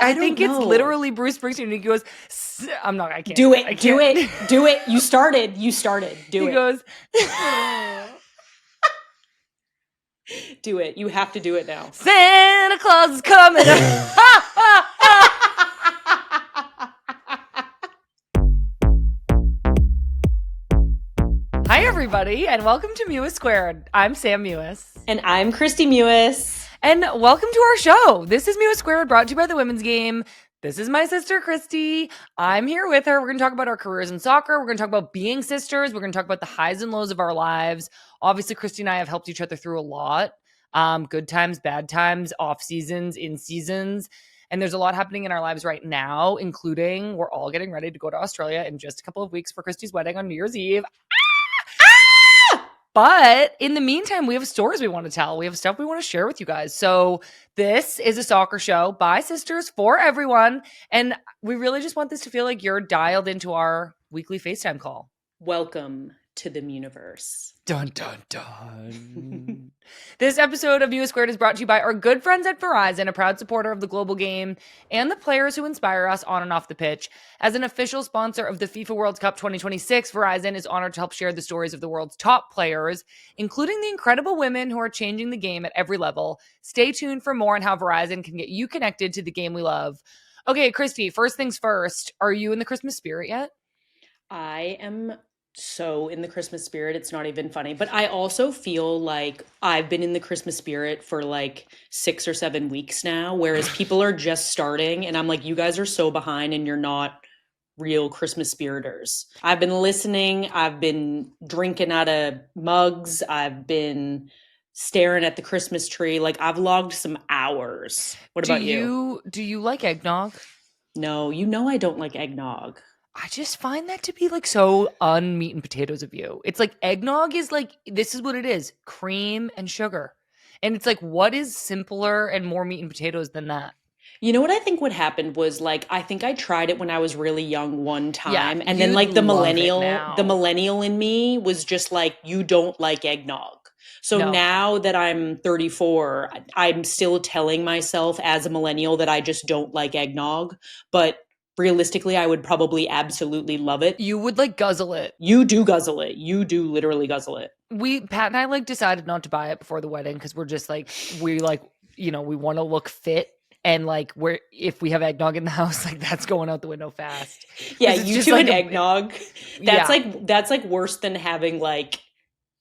I think it's literally Bruce Springsteen. And he goes, I can't. Do it. I do can't. it. Do it. You started. Do it. He goes, do it. You have to do it now. Santa Claus is coming. Hi, everybody, and welcome to Mewis Squared. I'm Sam Mewis. And I'm Kristie Mewis. And welcome to our show. This is Mewis Squared, brought to you by the Women's Game. This is my sister, Kristie. I'm here with her. We're going to talk about our careers in soccer. We're going to talk about being sisters. We're going to talk about the highs and lows of our lives. Obviously, Kristie and I have helped each other through a lot. Good times, bad times, off seasons, in seasons. And there's a lot happening in our lives right now, including we're all getting ready to go to Australia in just a couple of weeks for Kristie's wedding on New Year's Eve. But in the meantime, we have stories we want to tell. We have stuff we want to share with you guys. So this is a soccer show by sisters for everyone. And we really just want this to feel like you're dialed into our weekly FaceTime call. Welcome to the Universe. Dun, dun, dun. This episode of Mewis Squared is brought to you by our good friends at Verizon, a proud supporter of the global game and the players who inspire us on and off the pitch. As an official sponsor of the FIFA World Cup 2026, Verizon is honored to help share the stories of the world's top players, including the incredible women who are changing the game at every level. Stay tuned for more on how Verizon can get you connected to the game we love. Okay, Kristie, first things first. Are you in the Christmas spirit yet? I am so in the Christmas spirit, it's not even funny. But I also feel like I've been in the Christmas spirit for like 6 or 7 weeks now, whereas people are just starting and I'm like, you guys are so behind and you're not real Christmas spiriters. I've been listening. I've been drinking out of mugs. I've been staring at the Christmas tree. Like I've logged some hours. What about you? Do you like eggnog? No, you know I don't like eggnog. I just find that to be like so un-meat and potatoes of you. It's like eggnog is like, this is what it is, cream and sugar. And it's like, what is simpler and more meat and potatoes than that? You know what I think what happened was like, I think I tried it when I was really young one time. And then like the millennial in me was just like, you don't like eggnog. So now that I'm 34, I'm still telling myself as a millennial that I just don't like eggnog. But realistically, I would probably absolutely love it. You would like guzzle it. You do guzzle it. You do literally guzzle it. Pat and I like decided not to buy it before the wedding because we're just like, we want to look fit. And like if we have eggnog in the house, like that's going out the window fast. Yeah, you two and eggnog. That's like worse than having like,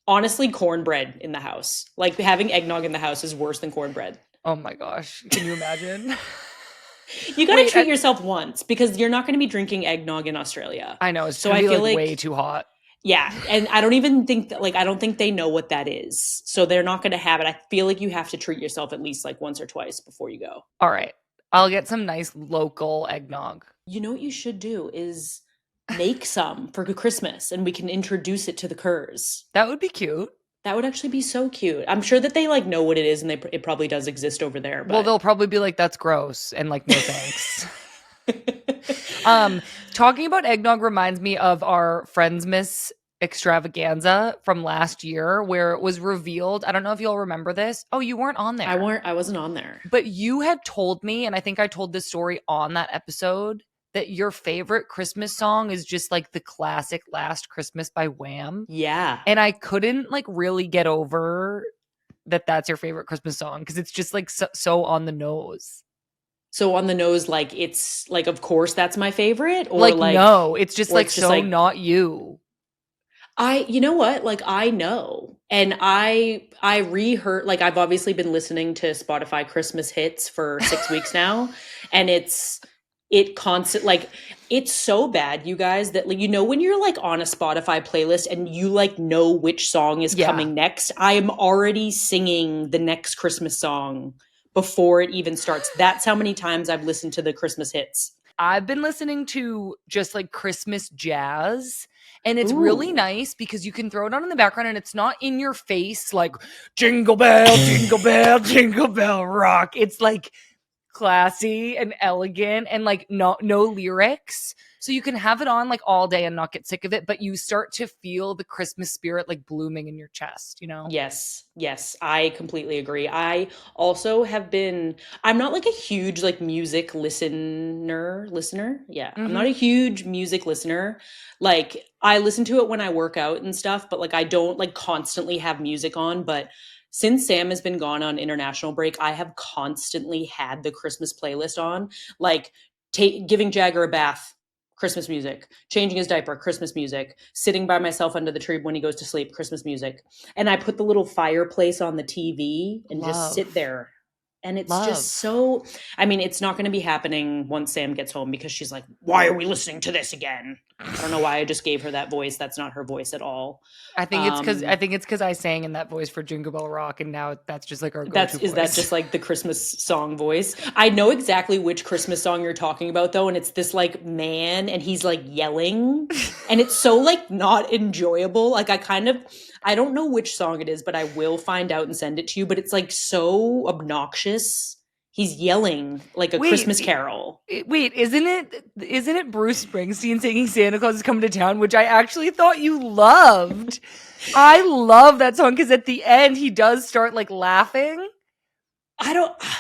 honestly, cornbread in the house. Like having eggnog in the house is worse than cornbread. Oh my gosh. Can you imagine? You got to treat yourself once because you're not going to be drinking eggnog in Australia. I know. So I feel like way too hot. Yeah. And I don't even think that, I don't think they know what that is. So they're not going to have it. I feel like you have to treat yourself at least like once or twice before you go. All right. I'll get some nice local eggnog. You know what you should do is make some for Christmas and we can introduce it to the Kurrs. That would be cute. That would actually be so cute. I'm sure that they like know what it is and it probably does exist over there. But... Well, they'll probably be like, that's gross. And like, no thanks. Talking about eggnog reminds me of our Friendsmas extravaganza from last year where it was revealed. I don't know if you'll remember this. Oh, you weren't on there. I wasn't on there. But you had told me, and I think I told this story on that episode, that your favorite Christmas song is just like the classic Last Christmas by Wham. Yeah. And I couldn't like really get over that that's your favorite Christmas song because it's just like so on the nose. So on the nose, like it's like, of course that's my favorite? Or like no, it's just like so like, not you. You know what? Like I know. And I reheard, like I've obviously been listening to Spotify Christmas hits for 6 weeks now. And it's so bad, you guys, that like, you know, when you're like on a Spotify playlist and you like know which song is coming next, I am already singing the next Christmas song before it even starts. That's how many times I've listened to the Christmas hits. I've been listening to just like Christmas jazz, and it's really nice because you can throw it on in the background and it's not in your face like jingle bell, jingle bell rock. It's like classy and elegant and like no lyrics, So you can have it on like all day and not get sick of it, but you start to feel the Christmas spirit like blooming in your chest, you know? Yes, yes, I completely agree. I also have been, I'm not like a huge like music listener. Yeah, I'm not Mm-hmm. a huge music listener. Like I listen to it when I work out and stuff, but like I don't like constantly have music on. But since Sam has been gone on international break, I have constantly had the Christmas playlist on, like giving Jagger a bath. Christmas music, changing his diaper, Christmas music, sitting by myself under the tree when he goes to sleep, Christmas music. And I put the little fireplace on the TV and just sit Love. there. And it's just Love. so, I mean, it's not going to be happening once Sam gets home because she's like, why are we listening to this again? I don't know why I just gave her that voice. That's not her voice at all. I think it's because I sang in that voice for Jingle Bell Rock, and now that's just like our go-to Is that voice. just like the Christmas song voice? I know exactly which Christmas song you're talking about though, and it's this like man and he's like yelling and it's so like not enjoyable. Like I don't know which song it is, but I will find out and send it to you, but it's like so obnoxious. He's yelling like a Christmas carol. Wait, isn't it Bruce Springsteen singing Santa Claus is Coming to Town, which I actually thought you loved? I love that song because at the end he does start like laughing.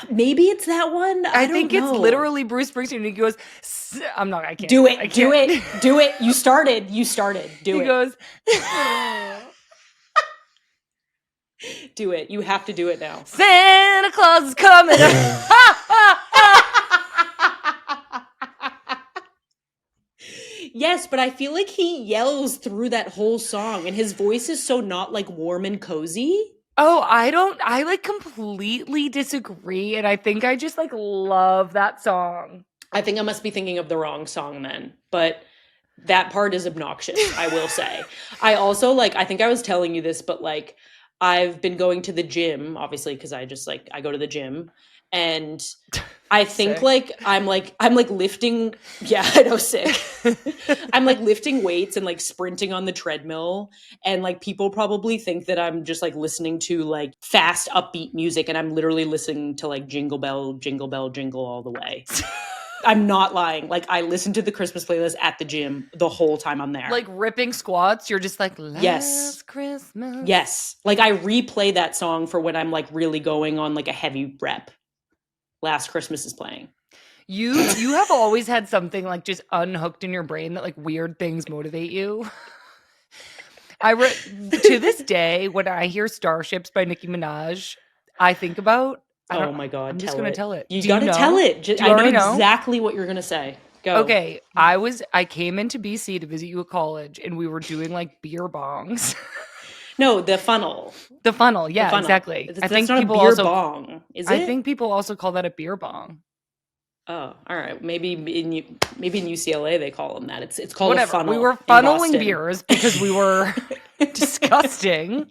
Maybe it's that one. I think don't know. It's literally Bruce Springsteen and he goes, I can't do it. Do it. You started. Do it. He goes, do it. You have to do it now. Santa Claus is coming. Yes, but I feel like he yells through that whole song and his voice is so not like warm and cozy. Oh, I like completely disagree. And I think I just like love that song. I think I must be thinking of the wrong song then, but that part is obnoxious, I will say. I also like, I think I was telling you this, but like I've been going to the gym, obviously, because I just like, I go to the gym and I think Sick. like I'm like lifting, yeah, I know, sick. I'm like lifting weights and like sprinting on the treadmill and like people probably think that I'm just like listening to like fast upbeat music and I'm literally listening to like Jingle Bell, Jingle Bell, Jingle all the way. I'm not lying. Like I listen to the Christmas playlist at the gym the whole time I'm there. Like ripping squats, you're just like, Last Christmas. Yes. Like I replay that song for when I'm like really going on like a heavy rep. Last Christmas is playing. You have always had something like just unhooked in your brain that like weird things motivate you. To this day, when I hear Starships by Nicki Minaj, I think about, oh my God, I'm just going to tell it. You got to tell it. I know exactly what you're going to say. Go. Okay, I came into BC to visit you at college and we were doing like beer bongs. No, the funnel. The funnel, yeah, the funnel. Exactly. I think people a beer bong, is it? I think people also call that a beer bong. Oh, all right. Maybe in UCLA they call them that. It's called Whatever. A funnel. We were funneling beers because we were disgusting.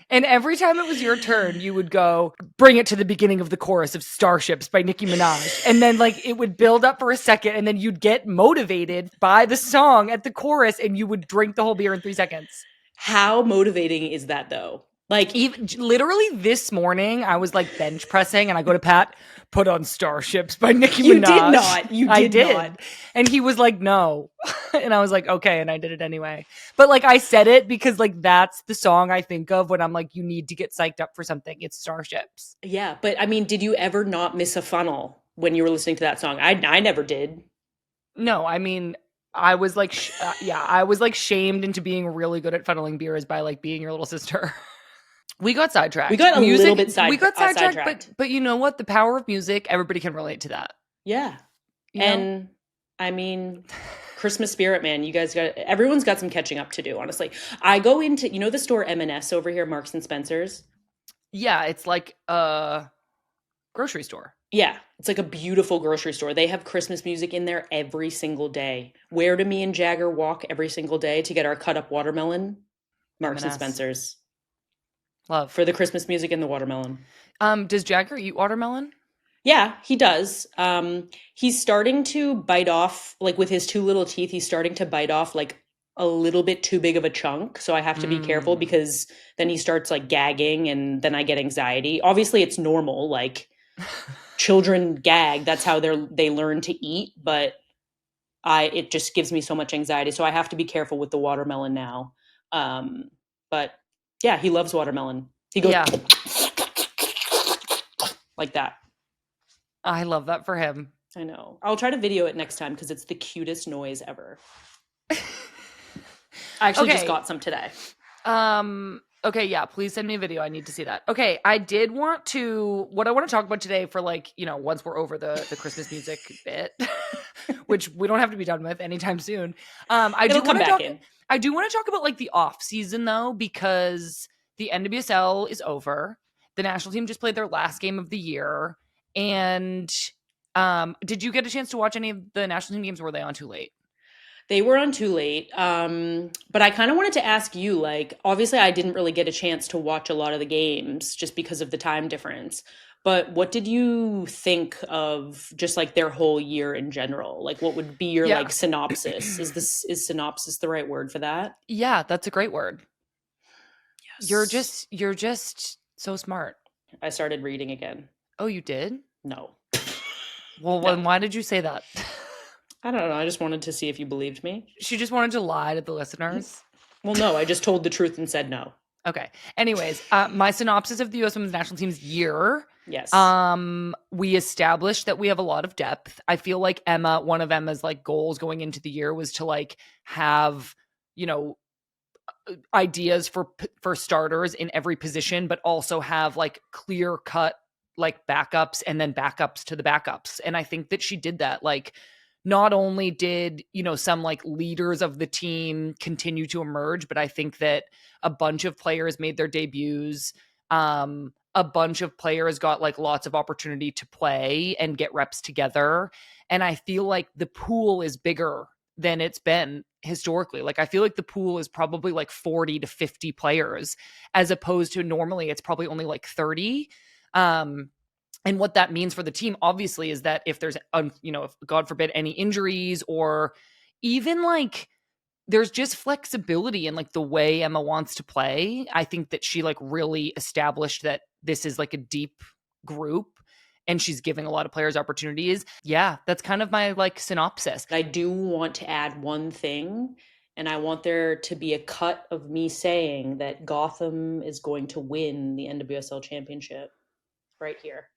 And every time it was your turn, you would go, bring it to the beginning of the chorus of Starships by Nicki Minaj. And then like it would build up for a second and then you'd get motivated by the song at the chorus and you would drink the whole beer in 3 seconds. How motivating is that though? Like even literally this morning, I was like bench pressing and I go to Pat, put on Starships by Nicki Minaj. You did not. You did not. And he was like, no. And I was like, okay. And I did it anyway. But like I said it because like that's the song I think of when I'm like, you need to get psyched up for something. It's Starships. Yeah. But I mean, did you ever not miss a funnel when you were listening to that song? I never did. No, I mean, I was like, I was like shamed into being really good at funneling beers by like being your little sister. We got sidetracked. We got little bit sidetracked. We got sidetracked, but you know what? The power of music, everybody can relate to that. Yeah. And I mean, Christmas spirit, man, everyone's got some catching up to do, honestly. I go into, the store M&S over here, Marks and Spencer's? Yeah, it's like a grocery store. Yeah, it's like a beautiful grocery store. They have Christmas music in there every single day. Where do me and Jagger walk every single day to get our cut up watermelon? Marks and Spencer's. Love. For the Christmas music and the watermelon. Does Jagger eat watermelon? Yeah, he does. He's starting to bite off, like with his 2 little teeth, he's starting to bite off like a little bit too big of a chunk. So I have to be careful because then he starts like gagging and then I get anxiety. Obviously it's normal, like children gag. That's how they learn to eat. But it just gives me so much anxiety. So I have to be careful with the watermelon now. But yeah, he loves watermelon. He goes Yeah. like that. I love that for him. I know. I'll try to video it next time because it's the cutest noise ever. I actually just got some today. Okay, yeah, please send me a video. I need to see that. Okay, I did want to, what I want to talk about today for like, you know, once we're over the Christmas music bit, which we don't have to be done with anytime soon. I do want to talk about like the off season though, because the NWSL is over. The national team just played their last game of the year. And did you get a chance to watch any of the national team games, or were they on too late? They were on too late. But I kind of wanted to ask you, like, obviously I didn't really get a chance to watch a lot of the games just because of the time difference. But what did you think of just like their whole year in general? Like what would be your like synopsis? Is synopsis the right word for that? Yeah, that's a great word. Yes. You're just so smart. I started reading again. Oh, you did? No. Well, No. then why did you say that? I don't know. I just wanted to see if you believed me. She just wanted to lie to the listeners. Well, no, I just told the truth and said no. Okay. Anyways, my synopsis of the U.S. Women's National Team's year. Yes. We established that we have a lot of depth. I feel like one of Emma's like goals going into the year was to like have, you know, ideas for starters in every position, but also have like clear cut like backups and then backups to the backups. And I think that she did that. Like, not only did, you know, some like leaders of the team continue to emerge, but I think that a bunch of players made their debuts. A bunch of players got like lots of opportunity to play and get reps together. And I feel like the pool is bigger than it's been historically. Like I feel like the pool is probably like 40 to 50 players, as opposed to normally it's probably only like 30. And what that means for the team, obviously, is that if there's, you know, if God forbid any injuries, or even like there's just flexibility in like the way Emma wants to play. I think that she like really established that this is like a deep group and she's giving a lot of players opportunities. Yeah, that's kind of my like synopsis. I do want to add one thing, and I want there to be a cut of me saying that Gotham is going to win the NWSL championship right here.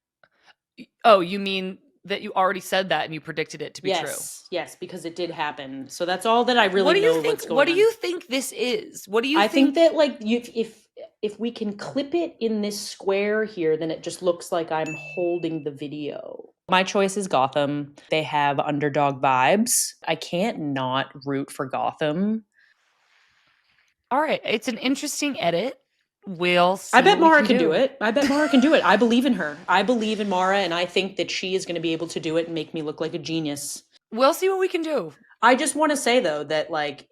Oh, you mean that you already said that and you predicted it to be true? Yes, because it did happen. So that's all that I really know what's going on. What do you think this is? What do you think? I think that like if we can clip it in this square here, then it just looks like I'm holding the video. My choice is Gotham. They have underdog vibes. I can't not root for Gotham. All right. It's an interesting edit. We'll see. I bet Mara can do it. I bet Mara can do it. I believe in her. I believe in Mara, and I think that she is going to be able to do it and make me look like a genius. We'll see what we can do. I just want to say, though, that, like,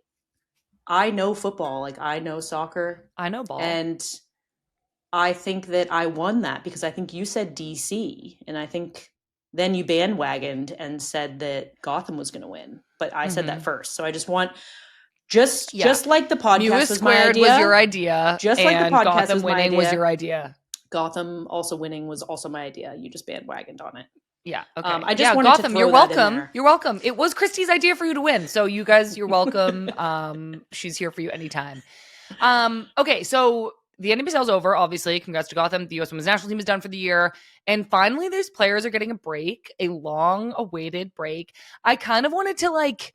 I know football. Like, I know soccer. I know ball. And I think that I won that because I think you said DC, and I think then you bandwagoned and said that Gotham was going to win. But I said that first. So I just want... Just like the podcast Mewis was my Squared idea. Was your idea. Just like the podcast Gotham was my winning idea. Was your idea. Gotham also winning was also my idea. You just bandwagoned on it. Yeah. Okay. I just wanted Gotham. to throw You're that in welcome. there. You're welcome. It was Kristie's idea for you to win. So you guys, you're welcome. She's here for you anytime. Okay. So the NWSL is over. Obviously, congrats to Gotham. The U.S. Women's National Team is done for the year, and finally, these players are getting a break, a long-awaited break. I kind of wanted to like.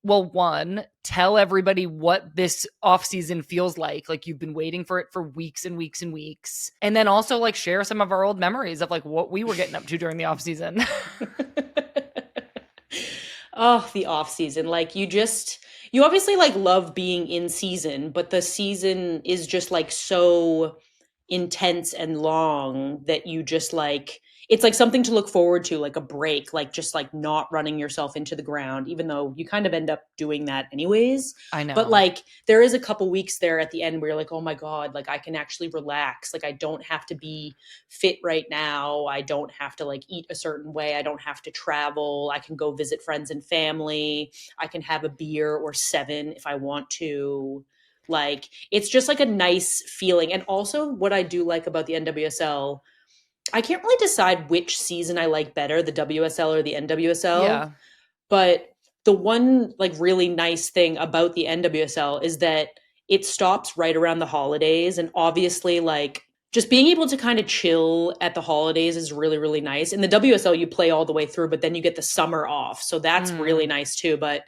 Well, one, tell everybody what this offseason feels like. Like you've been waiting for it for weeks and weeks and weeks. And then also like share some of our old memories of like what we were getting up to during the offseason. Oh, the offseason. Like you obviously like love being in season, but the season is just like so intense and long that you just like, it's like something to look forward to, like a break, like just like not running yourself into the ground, even though you kind of end up doing that anyways. I know. But like there is a couple weeks there at the end where you're like, oh my God, like I can actually relax. Like I don't have to be fit right now. I don't have to like eat a certain way. I don't have to travel. I can go visit friends and family. I can have a beer or 7 if I want to. Like it's just like a nice feeling. And also what I do like about the NWSL, I can't really decide which season I like better, the WSL or the NWSL. Yeah. But the one like really nice thing about the NWSL is that it stops right around the holidays, and obviously like just being able to kind of chill at the holidays is really really nice. In the WSL you play all the way through, but then you get the summer off. So that's really nice too, but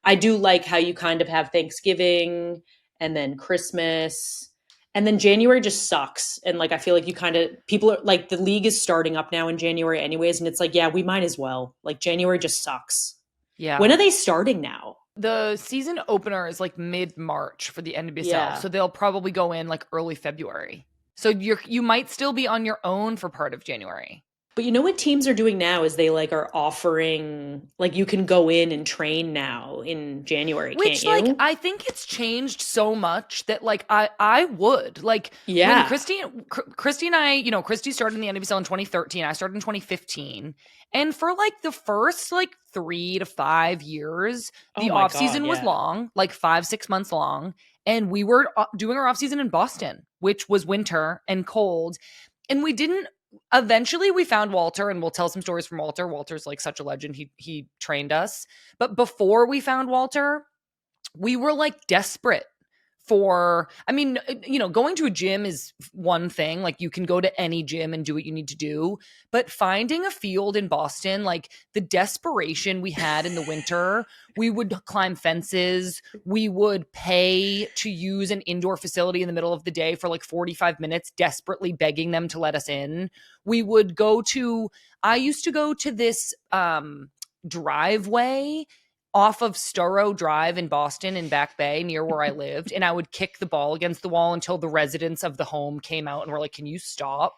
I do like how you kind of have Thanksgiving and then Christmas. And then January just sucks. And like I feel like you kind of people are like the league is starting up now in January anyways, and it's like, yeah, we might as well. Like January just sucks. When Yeah. are they starting now? The season opener is like mid-March for the NWSL. Yeah. So they'll probably go in like early February. So you might still be on your own for part of January. But you know what teams are doing now is they like are offering like you can go in and train now in January, Which, can't you? like, I think it's changed so much that, like, I would. Like, Yeah. when Kristie and I, you know, Kristie started in the NWSL in 2013. I started in 2015. And for, like, the first, like, 3 to 5 years, the Oh my off God, season was yeah. long, like 5-6 months long. And we were doing our off season in Boston, which was winter and cold. And we didn't eventually we found Walter, and we'll tell some stories from Walter. Walter's like such a legend. He trained us. But before we found Walter, we were like desperate for, I mean, you know, going to a gym is one thing. Like you can go to any gym and do what you need to do. But finding a field in Boston, like the desperation we had in the winter, we would climb fences. We would pay to use an indoor facility in the middle of the day for like 45 minutes, desperately begging them to let us in. We would I used to go to this driveway off of Storrow Drive in Boston in Back Bay near where I lived. And I would kick the ball against the wall until the residents of the home came out and were like, can you stop?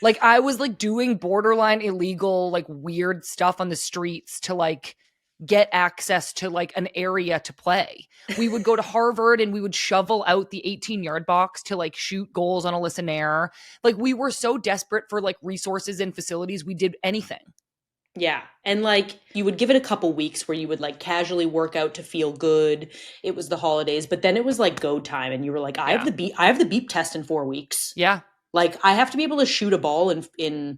Like I was like doing borderline illegal, like weird stuff on the streets to like get access to like an area to play. We would go to Harvard and we would shovel out the 18-yard box to like shoot goals on a listener. Like we were so desperate for like resources and facilities. We did anything. Yeah. And like you would give it a couple weeks where you would like casually work out to feel good. It was the holidays, but then it was like go time and you were like, I have the beep test in 4 weeks. Yeah. Like I have to be able to shoot a ball in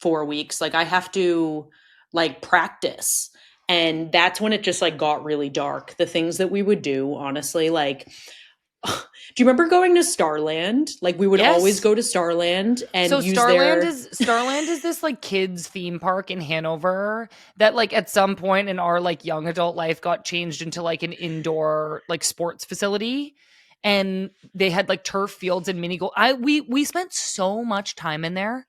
4 weeks. Like I have to like practice. And that's when it just like got really dark. The things that we would do, honestly, like do you remember going to Starland? Like we would always go to Starland and use Starland is this like kids theme park in Hanover that like at some point in our like young adult life got changed into like an indoor like sports facility, and they had like turf fields and mini goal. We spent so much time in there.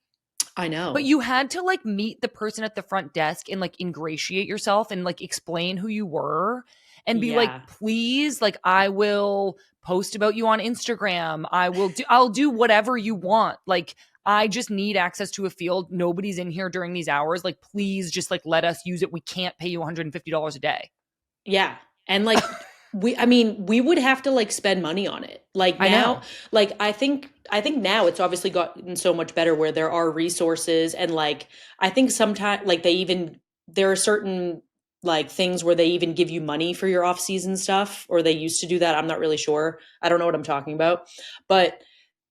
I know. But you had to like meet the person at the front desk and like ingratiate yourself and like explain who you were and be like, please, like I will post about you on Instagram. I'll do whatever you want. Like I just need access to a field. Nobody's in here during these hours. Like please just like let us use it. We can't pay you $150 a day. Yeah. And like we would have to like spend money on it. Like now, like I think now it's obviously gotten so much better where there are resources and like I think sometimes like there are certain like things where they even give you money for your off-season stuff, or they used to do that. I'm not really sure. I don't know what I'm talking about. But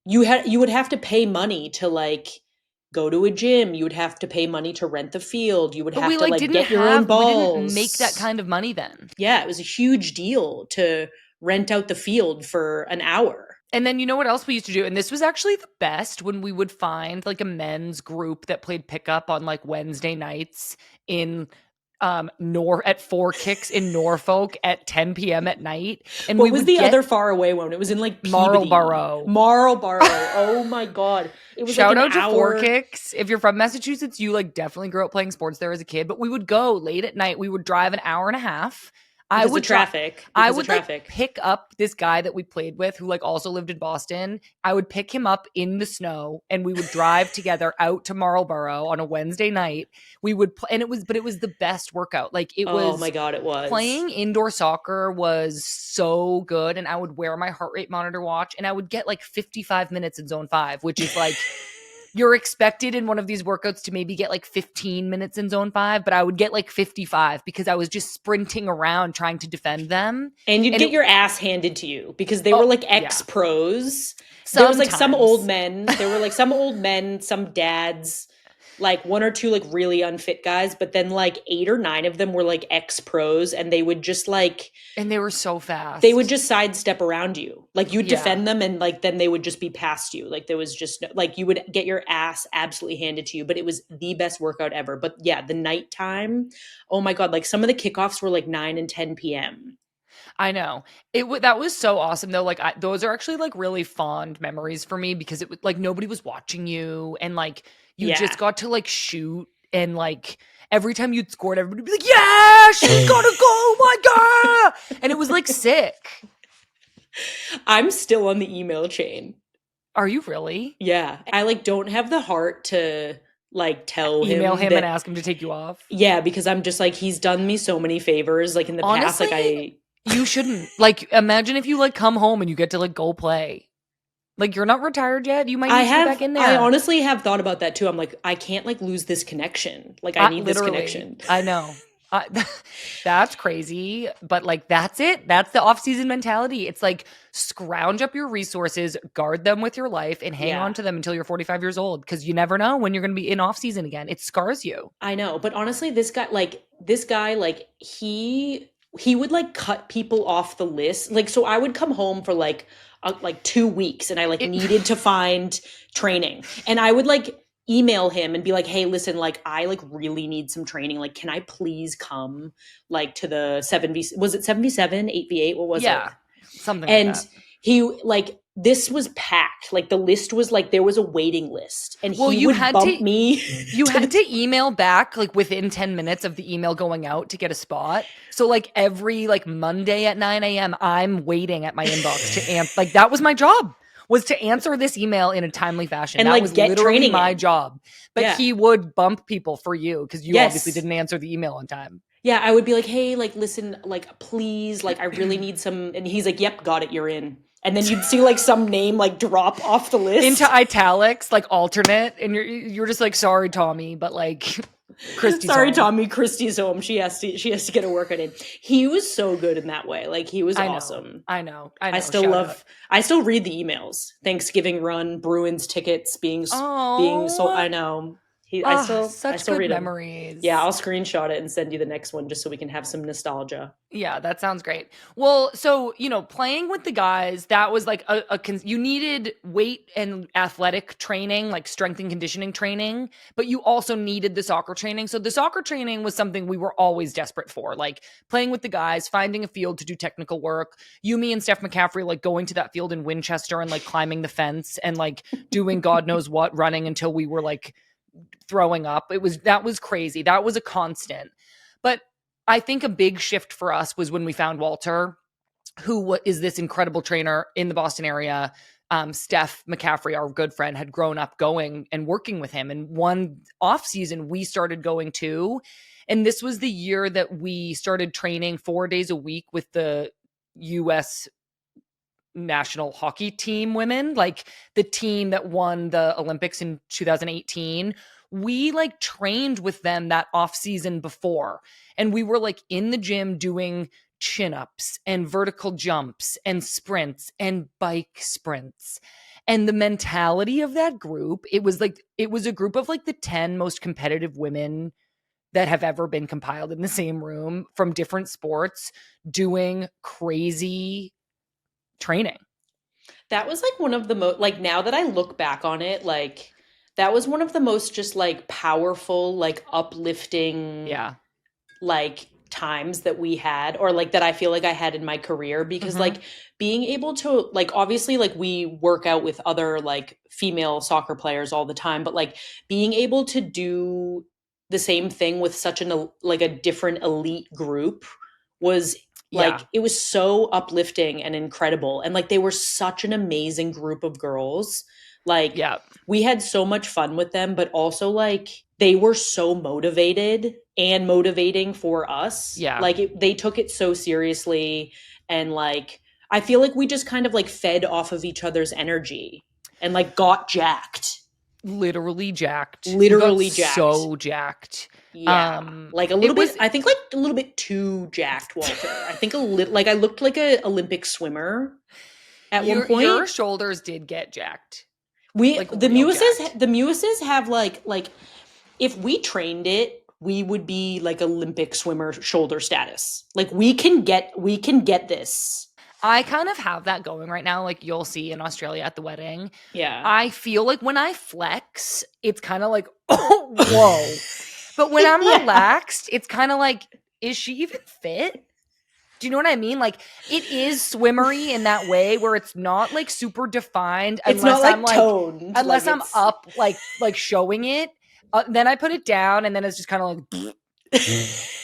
you would have to pay money to like go to a gym. You would have to pay money to rent the field. You would have to like get your own balls. We didn't make that kind of money then. Yeah, it was a huge deal to rent out the field for an hour. And then you know what else we used to do? And this was actually the best when we would find like a men's group that played pickup on like Wednesday nights in at 4 Kicks in Norfolk at 10 p.m. at night. And what was the other far away one? It was in like Marlborough. Oh my God. It was Shout like out to 4 Kicks. If you're from Massachusetts, you like definitely grew up playing sports there as a kid. But we would go late at night. We would drive an hour and a half. I would like pick up this guy that we played with who like also lived in Boston. I would pick him up in the snow and we would drive together out to Marlborough on a Wednesday night. We would and it was the best workout. Like it was, oh my God, it was. Playing indoor soccer was so good, and I would wear my heart rate monitor watch and I would get like 55 minutes in zone 5, which is like you're expected in one of these workouts to maybe get like 15 minutes in zone 5, but I would get like 55 because I was just sprinting around trying to defend them. And you'd get your ass handed to you because they were like ex-pros. There was like some old men. There were like some old men, some dads. like one or two like really unfit guys, but then like 8 or 9 of them were like ex-pros, and they would just like And they were so fast. they would just sidestep around you. Like you'd Yeah. defend them, and like then they would just be past you. Like there was just like you would get your ass absolutely handed to you, but it was the best workout ever. But yeah, the nighttime, oh my God, like some of the kickoffs were like 9 and 10 p.m. I know. That was so awesome though. Like those are actually like really fond memories for me because it was like nobody was watching you and like you Yeah. just got to like shoot and like every time you'd scored everybody would be like, "Yeah, she's got a goal, my God." And it was like sick. I'm still on the email chain. Are you really? Yeah. I like don't have the heart to like tell Email him that, and ask him to take you off. yeah, because I'm just like he's done me so many favors like in the past. Like Honestly, you shouldn't. Like imagine if you like come home and you get to like go play. Like you're not retired yet. You might need to get back in there. I honestly have thought about that too. I'm like, I can't like lose this connection. Like I need this connection. I know. That's crazy, but like that's it. That's the off-season mentality. It's like scrounge up your resources, guard them with your life, and hang on to them until you're 45 years old because you never know when you're going to be in off-season again. It scars you. I know, but honestly, this guy, like he would like cut people off the list. Like, so I would come home for like 2 weeks, and I like needed to find training, and I would like email him and be like, hey, listen, like I like really need some training. Like, can I please come like to the 7v, was it 7v7, 8v8? What was it? Yeah, something and like that. He like this was packed. Like the list was like there was a waiting list, and Well, he you would had bump to- me. You had to email back like within 10 minutes of the email going out to get a spot. So like every like Monday at 9 a.m. I'm waiting at my inbox to answer. Like that was my job, was to answer this email in a timely fashion. And that like was get literally training my in. job. But Yeah. he would bump people for you because you Yes. obviously didn't answer the email on time. Yeah, I would be like, hey, like listen, like please, like I really need some, and he's like, yep, got it, you're in. And then you'd see like some name like drop off the list Into italics, like alternate, and you're just like, sorry, Tommy, but like Kristie's Sorry, home. Tommy, Kristie's home. She has to get a workout in. He was so good in that way. Like he was awesome. I know. I still read the emails. Thanksgiving run, Bruins tickets being so. I know. I still read memories. Them. Yeah, I'll screenshot it and send you the next one just so we can have some nostalgia. Yeah, that sounds great. Well, so, playing with the guys, that was like you needed weight and athletic training, like strength and conditioning training, but you also needed the soccer training. So the soccer training was something we were always desperate for, like playing with the guys, finding a field to do technical work. You, me, and Steph McCaffrey, like going to that field in Winchester and like climbing the fence and like doing God knows what, running until we were like throwing up. That was crazy. That was a constant. But I think a big shift for us was when we found Walter, who is this incredible trainer in the Boston area. Steph McCaffrey, our good friend, had grown up going and working with him. And one off season, we started going too. And this was the year that we started training 4 days a week with the US national hockey team women, like the team that won the Olympics in 2018. We like trained with them that off season before. And we were like in the gym doing chin-ups and vertical jumps and sprints and bike sprints. And the mentality of that group, it was a group of like the 10 most competitive women that have ever been compiled in the same room from different sports doing crazy training. That was like one of the most, like now that I look back on it, like that was one of the most just like powerful, like uplifting, like times that we had, or like that I feel like I had in my career, because like being able to like, obviously like we work out with other like female soccer players all the time, but like being able to do the same thing with such a different elite group was like, it was so uplifting and incredible. And like, they were such an amazing group of girls. Like, we had so much fun with them, but also like they were so motivated and motivating for us. Yeah. Like they took it so seriously. And like, I feel like we just kind of like fed off of each other's energy and like got jacked. Literally jacked. Jacked. So jacked. Yeah, like a little bit. I think like a little bit too jacked, Walter. I think a little. Like I looked like an Olympic swimmer at one point. Your shoulders did get jacked. The Mewises have like if we trained it, we would be like Olympic swimmer shoulder status. Like we can get this. I kind of have that going right now, like you'll see in Australia at the wedding. Yeah. I feel like when I flex, it's kind of like, oh, whoa. But when I'm Yeah. relaxed, it's kind of like, is she even fit? Do you know what I mean? Like, it is swimmery in that way where it's not like super defined It's unless not like I'm like toned. unless like I'm it's, up like showing it. Then I put it down and then it's just kind of like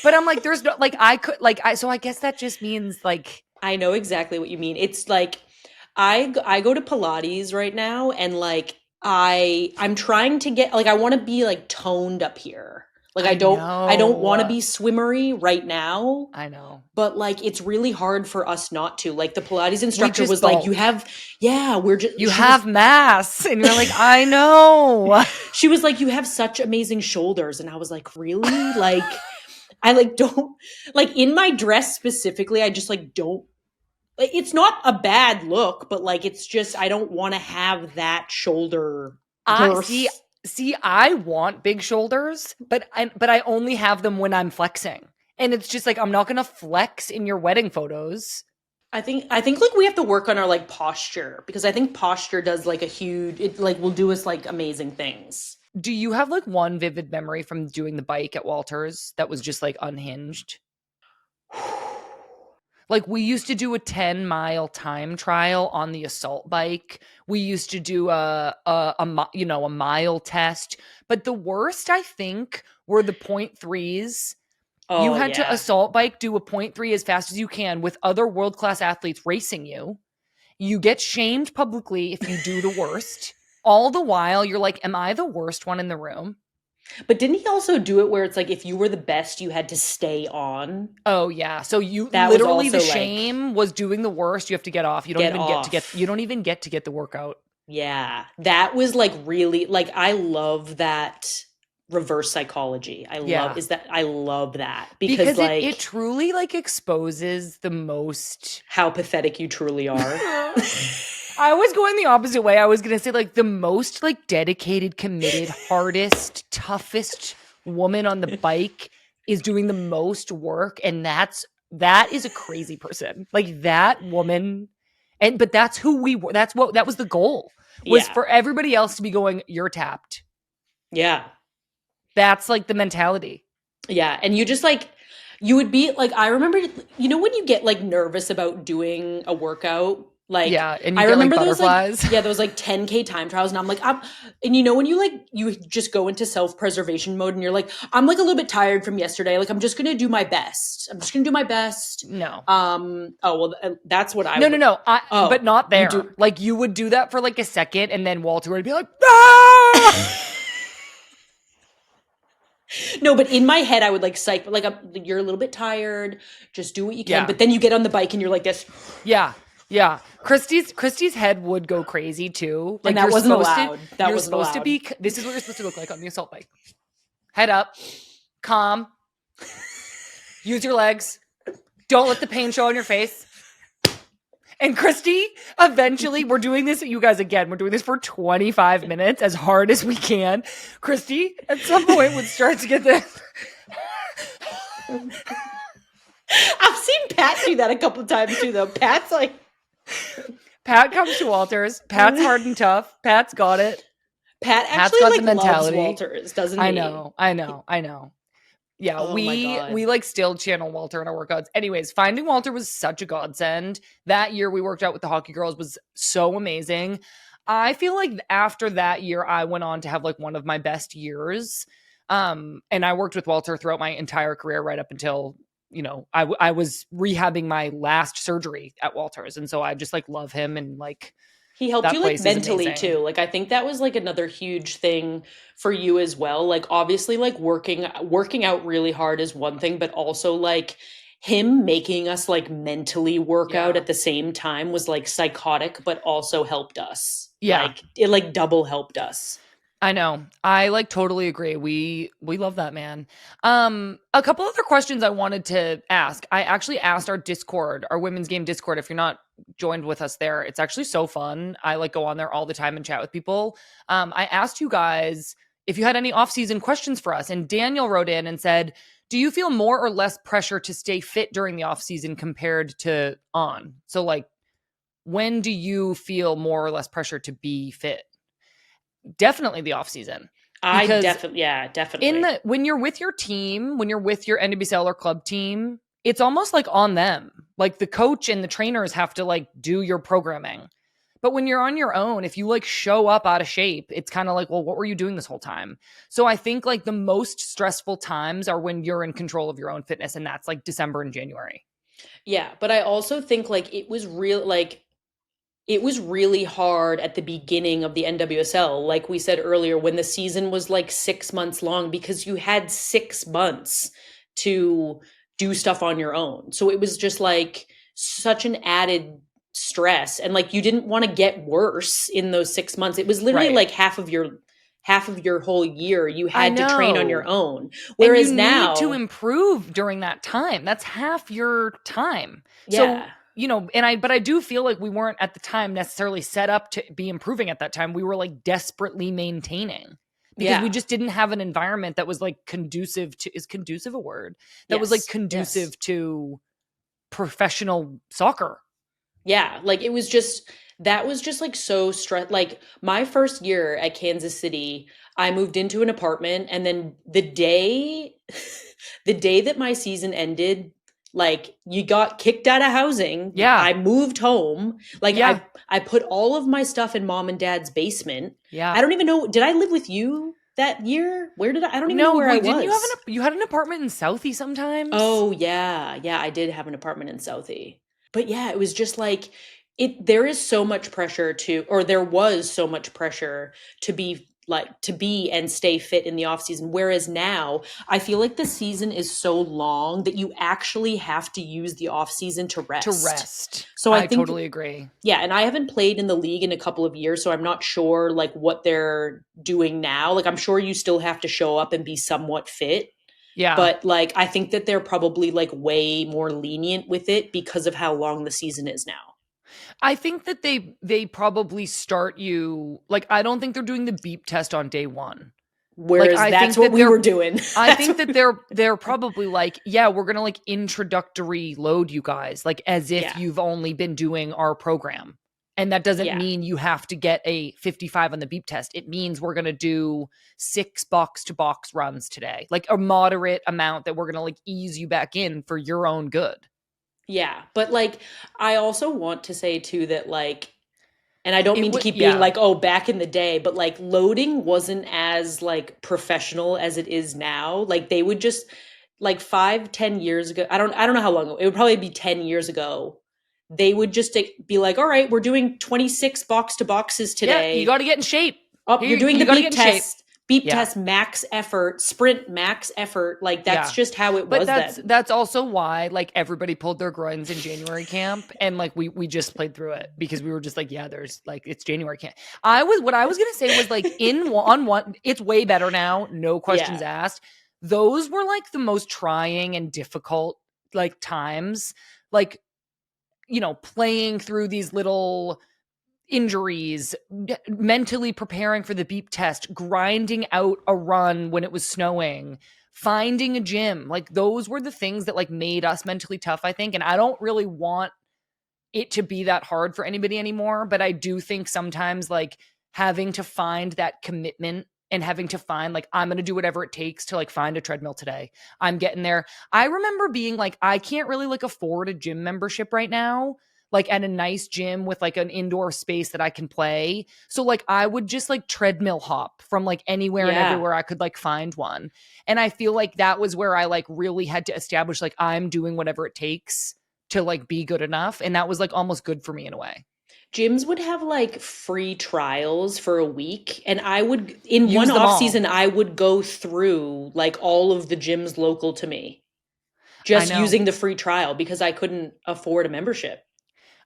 but I'm like there's no like I could like I so I guess that just means like I know exactly what you mean. It's like I go to Pilates right now and like I'm trying to get like I want to be like toned up here. Like I don't want to be swimmery right now, I know. but like it's really hard for us not to. Like the Pilates We instructor just was like, don't. we're just You have mass and you're like, I know. she was like, you have such amazing shoulders. And I was like, really? Like I like don't like in my dress specifically, I just like don't like it's not a bad look, but like it's just I don't want to have that shoulder I girth. see I want big shoulders, but I only have them when I'm flexing. And it's just like I'm not going to flex in your wedding photos. I think like we have to work on our like posture because I think posture does like it like will do us like amazing things. Do you have like one vivid memory from doing the bike at Walters that was just like unhinged? Like we used to do a 10-mile time trial on the assault bike. We used to do a mile test. But the worst, I think, were the 0.3s. You Oh had to yeah. assault bike do a 0.3 as fast as you can with other world-class athletes racing you. You get shamed publicly if you do the worst. All the while, you're like, am I the worst one in the room? But didn't he also do it where it's like if you were the best, you had to stay on? Oh yeah. So you That was literally the also, like, shame was doing the worst. You have to get off. You don't Get even get to get off. you don't even get to get the workout. Yeah. That was like really like I love that reverse psychology. Yeah. I love that because Because it like truly like exposes the most how pathetic you truly are. I was going the opposite way. I was going to say like the most like dedicated, committed, hardest, toughest woman on the bike is doing the most work and that is a crazy person. Like that woman but that's who we were. That was the goal. Was Yeah. for everybody else to be going you're tapped. Yeah. That's like the mentality. Yeah. And you just like you would be like I remember when you get like nervous about doing a workout like Yeah, and you I get like remember butterflies. those like 10K time trials and I'm like and when you like you just go into self-preservation mode and you're like I'm like a little bit tired from yesterday like I'm just going to do my best. I'm just going to do my best. No. That's what I No. Oh, But not you there. do- Like you would do that for like a second and then Walter would be like, ah! No, but in my head I would like psych like you're a little bit tired, just do what you can. Yeah. But then you get on the bike and you're like this. Yeah. Kristie's head would go crazy too. Like And that you're wasn't supposed allowed. That you're wasn't supposed to allowed. be this is what you're supposed to look like on the assault bike. Head up, calm, use your legs, don't let the pain show on your face. And Kristie, eventually, we're doing this, you guys, again, we're doing this for 25 minutes as hard as we can. Kristie, at some point, would start to get this. I've seen Pat do that a couple times too, though. Pat's like, Pat comes to Walters. Pat's hard and tough. Pat's got it. Pat's actually got like the mentality. loves Walters, doesn't he? I know. Yeah, Oh my God. we like still channel Walter in our workouts. Anyways, finding Walter was such a godsend. That year we worked out with the hockey girls was so amazing. I feel like after that year, I went on to have like one of my best years. And I worked with Walter throughout my entire career, right up until, I was rehabbing my last surgery at Walters. And so I just like love him and like, He helped that you like place is mentally amazing. too. Like I think that was like another huge thing for you as well. Like obviously like working out really hard is one thing, but also like him making us like mentally work out Yeah. at the same time was like psychotic, but also helped us. Yeah. Like it like double helped us. I know. I like totally agree. We love that man. A couple other questions I wanted to ask. I actually asked our Discord, our women's game Discord, if you're not joined with us there. It's actually so fun. I like go on there all the time and chat with people. I asked you guys if you had any off-season questions for us. And Daniel wrote in and said, do you feel more or less pressure to stay fit during the off-season compared to on? So like, when do you feel more or less pressure to be fit? Definitely the off-season. Definitely. When you're with your team, when you're with your NWSL or club team, it's almost like on them. Like the coach and the trainers have to like do your programming. But when you're on your own, if you like show up out of shape, it's kind of like, well, what were you doing this whole time? So I think like the most stressful times are when you're in control of your own fitness, and that's like December and January. Yeah, but I also think like it was really hard at the beginning of the NWSL, like we said earlier, when the season was like 6 months long, because you had 6 months to do stuff on your own. So it was just like such an added stress. And like you didn't want to get worse in those 6 months. It was literally Right. like half of your whole year you had to train on your own. And Whereas you now need to improve during that time. That's half your time. So, yeah. but I do feel like we weren't at the time necessarily set up to be improving at that time. We were like desperately maintaining because we Yeah. just didn't have an environment that was like conducive to, is conducive a word? That was like Yes. conducive Yes. to professional soccer. Yeah, like it was just that was just like so stress. Like my first year at Kansas City, I moved into an apartment, and then the day the day that my season ended, like you got kicked out of housing, Yeah. I moved home. Like Yeah. I put all of my stuff in mom and dad's basement. Yeah. I don't even know, did I live with you that year? Where did I don't even know No, where I wait, didn't was. you had an apartment in Southie sometimes? Oh yeah, yeah, I did have an apartment in Southie. But yeah, it was just like there is so much pressure to, or there was so much pressure to be and stay fit in the off season. Whereas now I feel like the season is so long that you actually have to use the off season to To rest. rest. So I I think totally agree. yeah, and I haven't played in the league in a couple of years, so I'm not sure like what they're doing now. Like I'm sure you still have to show up and be somewhat fit, Yeah. but like I think that they're probably like way more lenient with it because of how long the season is now. I think that they probably start you like I don't think they're doing the beep test on day 1. Like Whereas that's what we were doing. I think that they're probably like, yeah, we're going to like introductory load you guys like as if Yeah. you've only been doing our program. And that doesn't Yeah. mean you have to get a 55 on the beep test. It means we're going to do 6 box to box runs today. Like a moderate amount that we're going to like ease you back in for your own good. Yeah. But like I also want to say too that like, and I don't It mean to would, keep being yeah. like, oh, back in the day, but like loading wasn't as like professional as it is now. Like they would just like 5, 10 years ago. I don't know how long ago. It would probably be 10 years ago. They would just be like, all right, we're doing 26 box to boxes Yeah, you today. got to get in shape. Oh, Here, you're doing you the got to get in shape. beep Yeah. test, max effort, sprint, max effort. Like that's Yeah. just how it But was then. that's also why like everybody pulled their groins in January camp and like we just played through it because we were just like, yeah, there's like it's January camp. What I was going to say was like on one it's way better now, no questions Yeah. asked. Those were like the most trying and difficult like times, like playing through these little injuries, mentally preparing for the beep test, grinding out a run when it was snowing, finding a gym. Like those were the things that like made us mentally tough, I think. And I don't really want it to be that hard for anybody anymore, but I do think sometimes like having to find that commitment and having to find like I'm going to do whatever it takes to like find a treadmill today. I'm getting there. I remember being like I can't really like afford a gym membership right now, like at a nice gym with like an indoor space that I can play. So like I would just like treadmill hop from like anywhere and Yeah. everywhere I could like find one. And I feel like that was where I like really had to establish like I'm doing whatever it takes to like be good enough. And that was like almost good for me in a way. Gyms would have like free trials for a week, and I would in Use one them off all. season I would go through like all of the gyms local to me I just know. using the free trial because I couldn't afford a membership.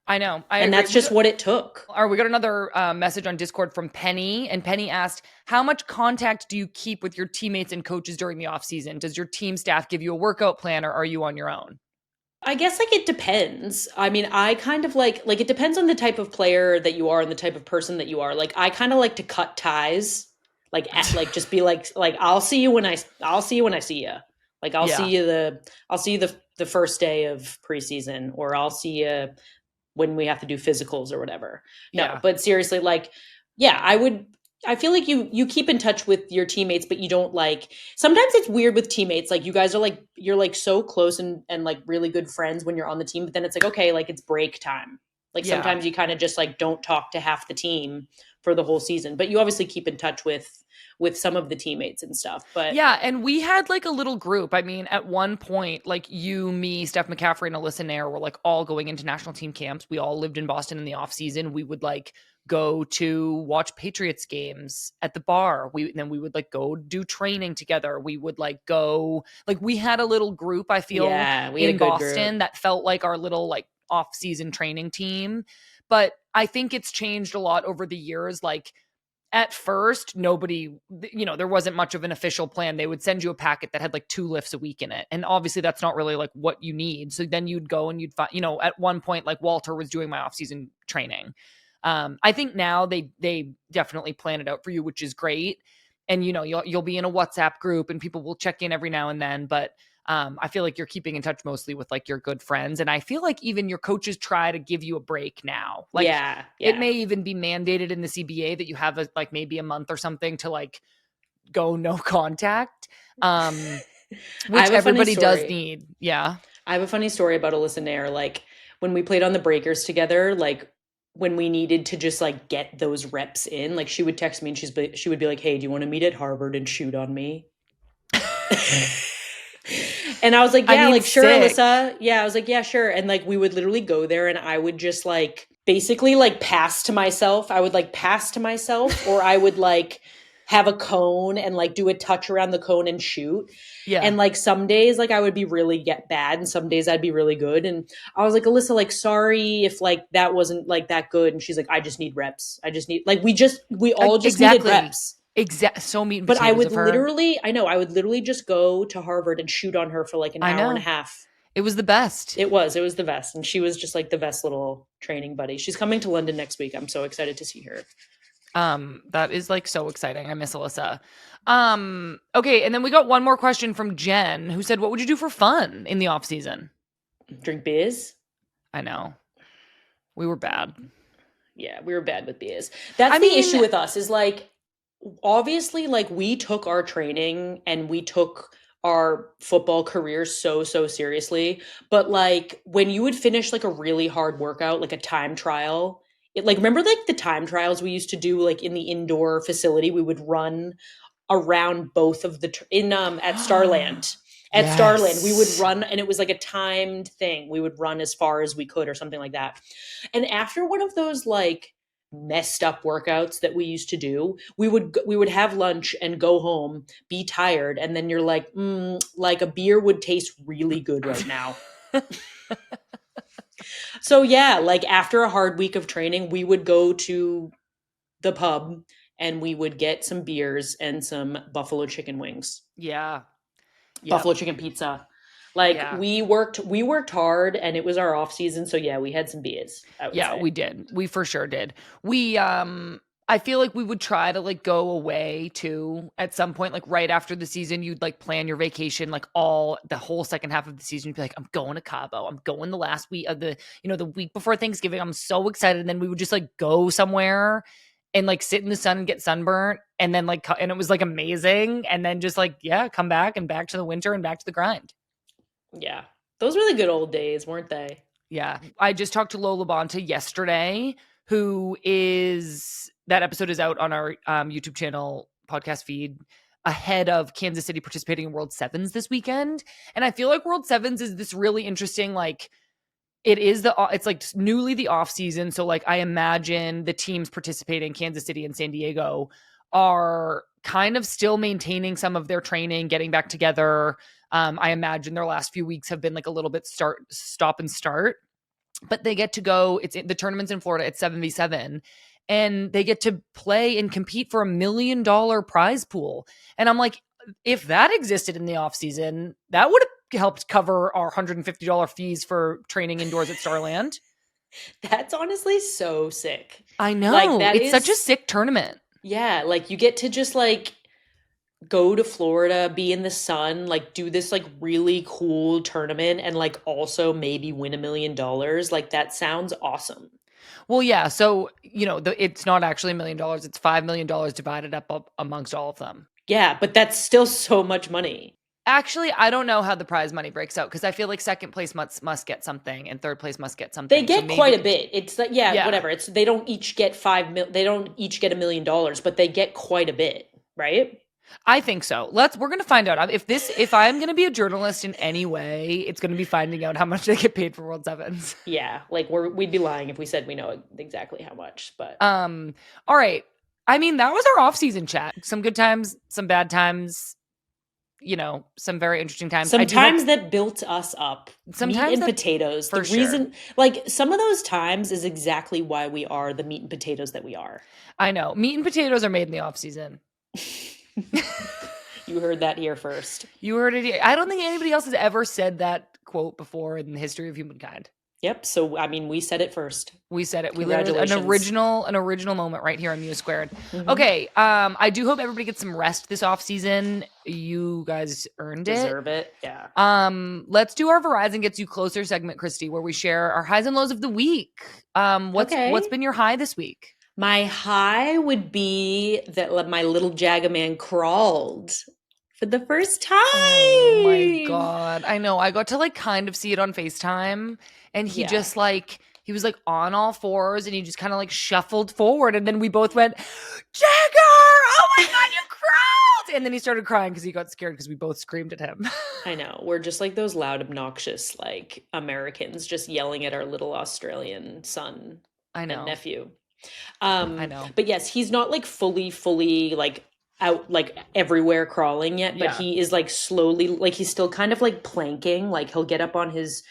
I know. I And agree. that's just what it took. We got another message on Discord from Penny, and Penny asked, "How much contact do you keep with your teammates and coaches during the off season? Does your team staff give you a workout plan, or are you on your own?" I guess like it depends. I mean, I kind of like it depends on the type of player that you are and the type of person that you are. Like I kind of like to cut ties. Like just be like I'll see you when I'll see you when I see you. Like Yeah. I'll see you the first day of preseason, or I'll see you when we have to do physicals or whatever. No, Yeah. but seriously, like, yeah, I feel like you keep in touch with your teammates, but you don't like, sometimes it's weird with teammates. Like you guys are like, you're like so close and like really good friends when you're on the team, but then it's like, okay, like it's break time. Like Yeah. sometimes you kind of just like don't talk to half the team for the whole season, but you obviously keep in touch with some of the teammates and stuff. But Yeah, and we had like a little group. I mean, at one point, like you, me, Steph McCaffrey, and Alyssa Nair were like all going into national team camps. We all lived in Boston in the off season. We would like go to watch Patriots games at the bar. Then we would like go do training together. We would like go, like we had a little group, I feel, yeah, we had a in good group. Boston that felt like our little like off season training team. But I think it's changed a lot over the years. Like at first, nobody, there wasn't much of an official plan. They would send you a packet that had like 2 lifts a week in it. And obviously that's not really like what you need. So then you'd go and you'd find, at one point, like Walter was doing my off-season training. I think now they definitely plan it out for you, which is great. And, you'll be in a WhatsApp group and people will check in every now and then. But I feel like you're keeping in touch mostly with like your good friends. And I feel like even your coaches try to give you a break now. Like Yeah, it yeah. may even be mandated in the CBA that you have like maybe a month or something to like go no contact. I Which have a funny everybody does story. need. Yeah. I have a funny story about Alyssa Nair. Like when we played on the Breakers together, like when we needed to just like get those reps in, like she would text me and she would be like, "Hey, do you want to meet at Harvard and shoot on me?" And I was like, I "Yeah, mean, like sure, sick. Alyssa." Yeah, I was like, "Yeah, sure." And like we would literally go there and I would just like basically like pass to myself. I would like pass to myself, or I would like have a cone and like do a touch around the cone and shoot. Yeah. And like some days like I would be really get bad and some days I'd be really good. And I was like, Alyssa, like sorry if like that wasn't like that good. And she's like, I just need reps. I just need like we all just needed Exactly. reps. So meat and But I potatoes would of her. literally, I know, I would literally just go to Harvard and shoot on her for like an I hour and a know. half. It was the best. It was the best. And she was just like the best little training buddy. She's coming to London next week. I'm so excited to see her. That is like so exciting. I miss Alyssa. Okay, and then we got one more question from Jen who said, "What would you do for fun in the off season?" Drink beers. I know. We were bad. Yeah, we were bad with beers. That's I the mean, issue with us is like obviously like we took our training and we took our football career so seriously, but like when you would finish like a really hard workout, like a time trial, it like remember like the time trials we used to do like in the indoor facility, we would run around both of the in at Starland. At Starland, we would yes. run and it was like a timed thing. We would run as far as we could or something like that. And after one of those like messed up workouts that we used to do, we would have lunch and go home, be tired, and then you're like, like a beer would taste really good right now. So yeah, like after a hard week of training, we would go to the pub and we would get some beers and some buffalo chicken wings, Yeah. Yep. buffalo chicken pizza. Like Yeah. we worked hard and it was our off season, so yeah, we had some beers, I would Yeah, say. we did. We for sure did. We I feel like we would try to like go away too at some point, like right after the season. You'd like plan your vacation, like all the whole second half of the season. You'd be like, I'm going to Cabo. I'm going the last week of the week before Thanksgiving. I'm so excited. And then we would just like go somewhere and like sit in the sun and get sunburnt. And then and it was like amazing. And then just like, yeah, come back and back to the winter and back to the grind. Yeah. Those were the good old days, weren't they? Yeah. I just talked to Lola Bonta yesterday, that episode is out on our YouTube channel podcast feed ahead of Kansas City participating in World Sevens this weekend. And I feel like World Sevens is this really interesting, like, it's like newly the off season. So like I imagine the teams participating, Kansas City and San Diego, are kind of still maintaining some of their training, getting back together. I imagine their last few weeks have been like a little bit stop and start, but they get to go. The tournament's in Florida. It's 7v7, and they get to play and compete for $1 million prize pool. And I'm like, if that existed in the off season, that would have helped cover our $150 fees for training indoors at Starland. That's honestly so sick. I Like know. that It's such a is sick tournament. Yeah, like you get to just like go to Florida, be in the sun, like do this like really cool tournament and like also maybe win $1 million. Like that sounds awesome. Well, yeah. So, it's not actually $1 million. It's $5 million divided up amongst all of them. Yeah, but that's still so much money. Actually, I don't know how the prize money breaks out because I feel like second place must get something and third place must get They something. So get quite a maybe, bit. It's like yeah, yeah, whatever. It's they don't each get they don't each get $1 million, but they get quite a bit, right? I think so. We're gonna find out if I'm gonna be a journalist in any way, it's gonna be finding out how much they get paid for World Sevens. Yeah, like we'd be lying if we said we know exactly how much, but All right. I mean, that was our off-season chat. Some good times, some bad times. Some very interesting times. I do hope sometimes that built us up. Meat sometimes and that potatoes. for The sure. reason, like some of those times, is exactly why we are the meat and potatoes that we are. I know meat and potatoes are made in the off-season. You heard that here first. You heard it here. I don't think anybody else has ever said that quote before in the history of humankind. Yep. So I mean, we said it first. We said it. We literally an original moment right here on Mewis Squared. Mm-hmm. Okay. I do hope everybody gets some rest this off season. You guys earned it. Deserve it. Yeah. Let's do our Verizon Gets You Closer segment, Kristie, where we share our highs and lows of the week. What's been your high this week? My high would be that my little Jagaman crawled for the first time. Oh my God. I know. I got to like kind of see it on FaceTime and he just like, he was like on all fours and he just kind of like shuffled forward. And then we both went, Jagger! Oh my God, you crawled! And then he started crying because he got scared because we both screamed at him. I know. We're just like those loud, obnoxious, like Americans just yelling at our little Australian son I know. and nephew. I know. But yes, he's not like fully like out like everywhere crawling yet, but he is like slowly, like he's still kind of like planking. Like he'll get up on his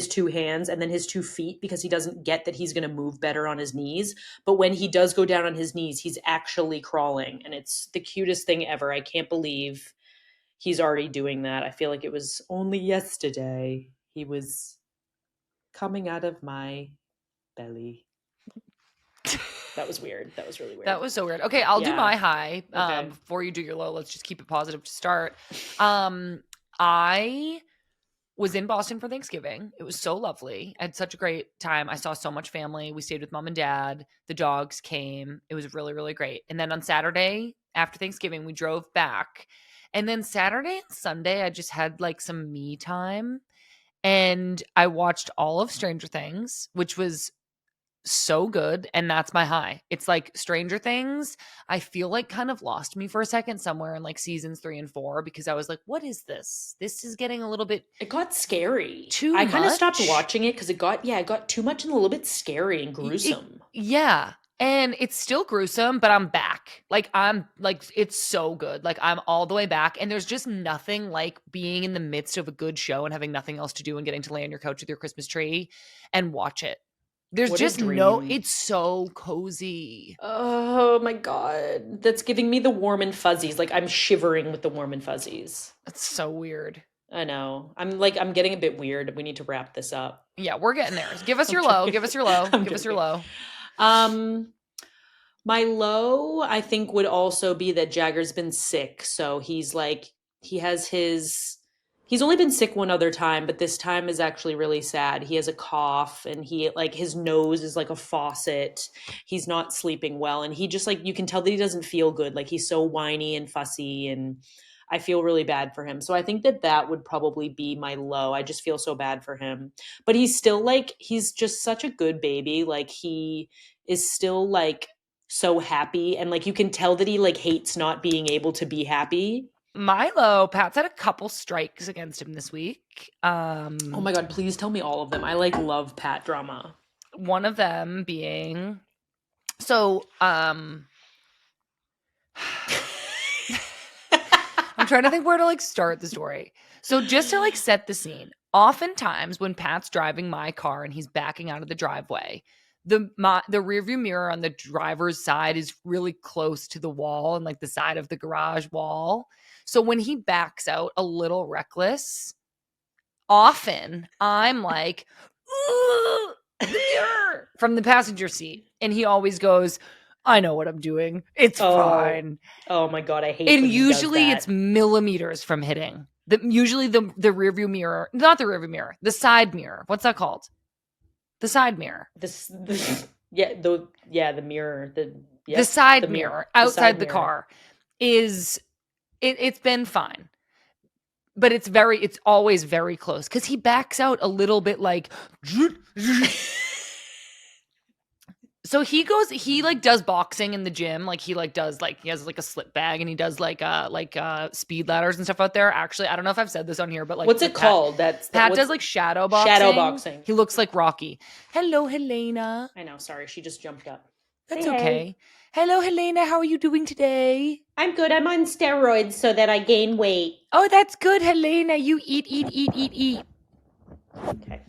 two hands and then his 2 feet because he doesn't get that he's going to move better on his knees. But when he does go down on his knees, he's actually crawling, and it's the cutest thing ever. I can't believe he's already doing that. I feel like it was only yesterday he was coming out of my belly. That was weird. That was really weird. That was so weird. Okay, I'll do my high. Before you do your low, let's just keep it positive to start. I was in Boston for Thanksgiving. It was so lovely. I had such a great time. I saw so much family. We stayed with mom and dad. The dogs came. It was really, really great. And then on Saturday, after Thanksgiving, we drove back. And then Saturday and Sunday, I just had like some me time. And I watched all of Stranger Things, which was so good, and that's my high. It's like Stranger Things, I feel like kind of lost me for a second somewhere in like seasons 3 and 4 because I was like, what is this? This is getting a little bit it got scary. I kind of stopped watching it because it got too much and a little bit scary and gruesome. And it's still gruesome, but I'm back. Like I'm like it's so good. Like I'm all the way back, and there's just nothing like being in the midst of a good show and having nothing else to do and getting to lay on your couch with your Christmas tree and watch it. There's just it's so cozy. Oh my God. That's giving me the warm and fuzzies. Like I'm shivering with the warm and fuzzies. That's so weird. I know. I'm getting a bit weird. We need to wrap this up. Yeah, we're getting there. Give us your low. Give us your low. Give us your low. My low, I think, would also be that Jagger's been sick. So he's like, he's only been sick one other time, but this time is actually really sad. He has a cough and his nose is like a faucet. He's not sleeping well. And he just like, you can tell that he doesn't feel good. Like he's so whiny and fussy, and I feel really bad for him. So I think that would probably be my low. I just feel so bad for him, but he's still like, he's just such a good baby. Like he is still like so happy. And like, you can tell that he like hates not being able to be happy. Milo, Pat's had a couple strikes against him this week. Oh my God, please tell me all of them. I like love Pat drama. One of them being, so I'm trying to think where to like start the story. So just to like set the scene, oftentimes when Pat's driving my car and he's backing out of the driveway, the rearview mirror on the driver's side is really close to the wall and like the side of the garage wall. So when he backs out a little reckless, often I'm like, the mirror from the passenger seat. And he always goes, I know what I'm doing. It's fine. Oh my God, I hate And when he does usually that. it's millimeters from hitting. Usually the rear view mirror, not the rear view mirror, the side mirror. What's that called? The side mirror. The mirror. The side mirror mirror outside the car is it's been fine. But it's always very close because he backs out a little bit like so he like does boxing in the gym. Like he has like a slip bag and he does like speed ladders and stuff out there. Actually, I don't know if I've said this on here, but like what's it called? Pat does like shadow boxing. Shadow boxing. He looks like Rocky. Hello, Helena. I know, sorry, she just jumped up. That's okay. Hello, Helena. How are you doing today? I'm good. I'm on steroids so that I gain weight. Oh, that's good, Helena. You eat. Okay.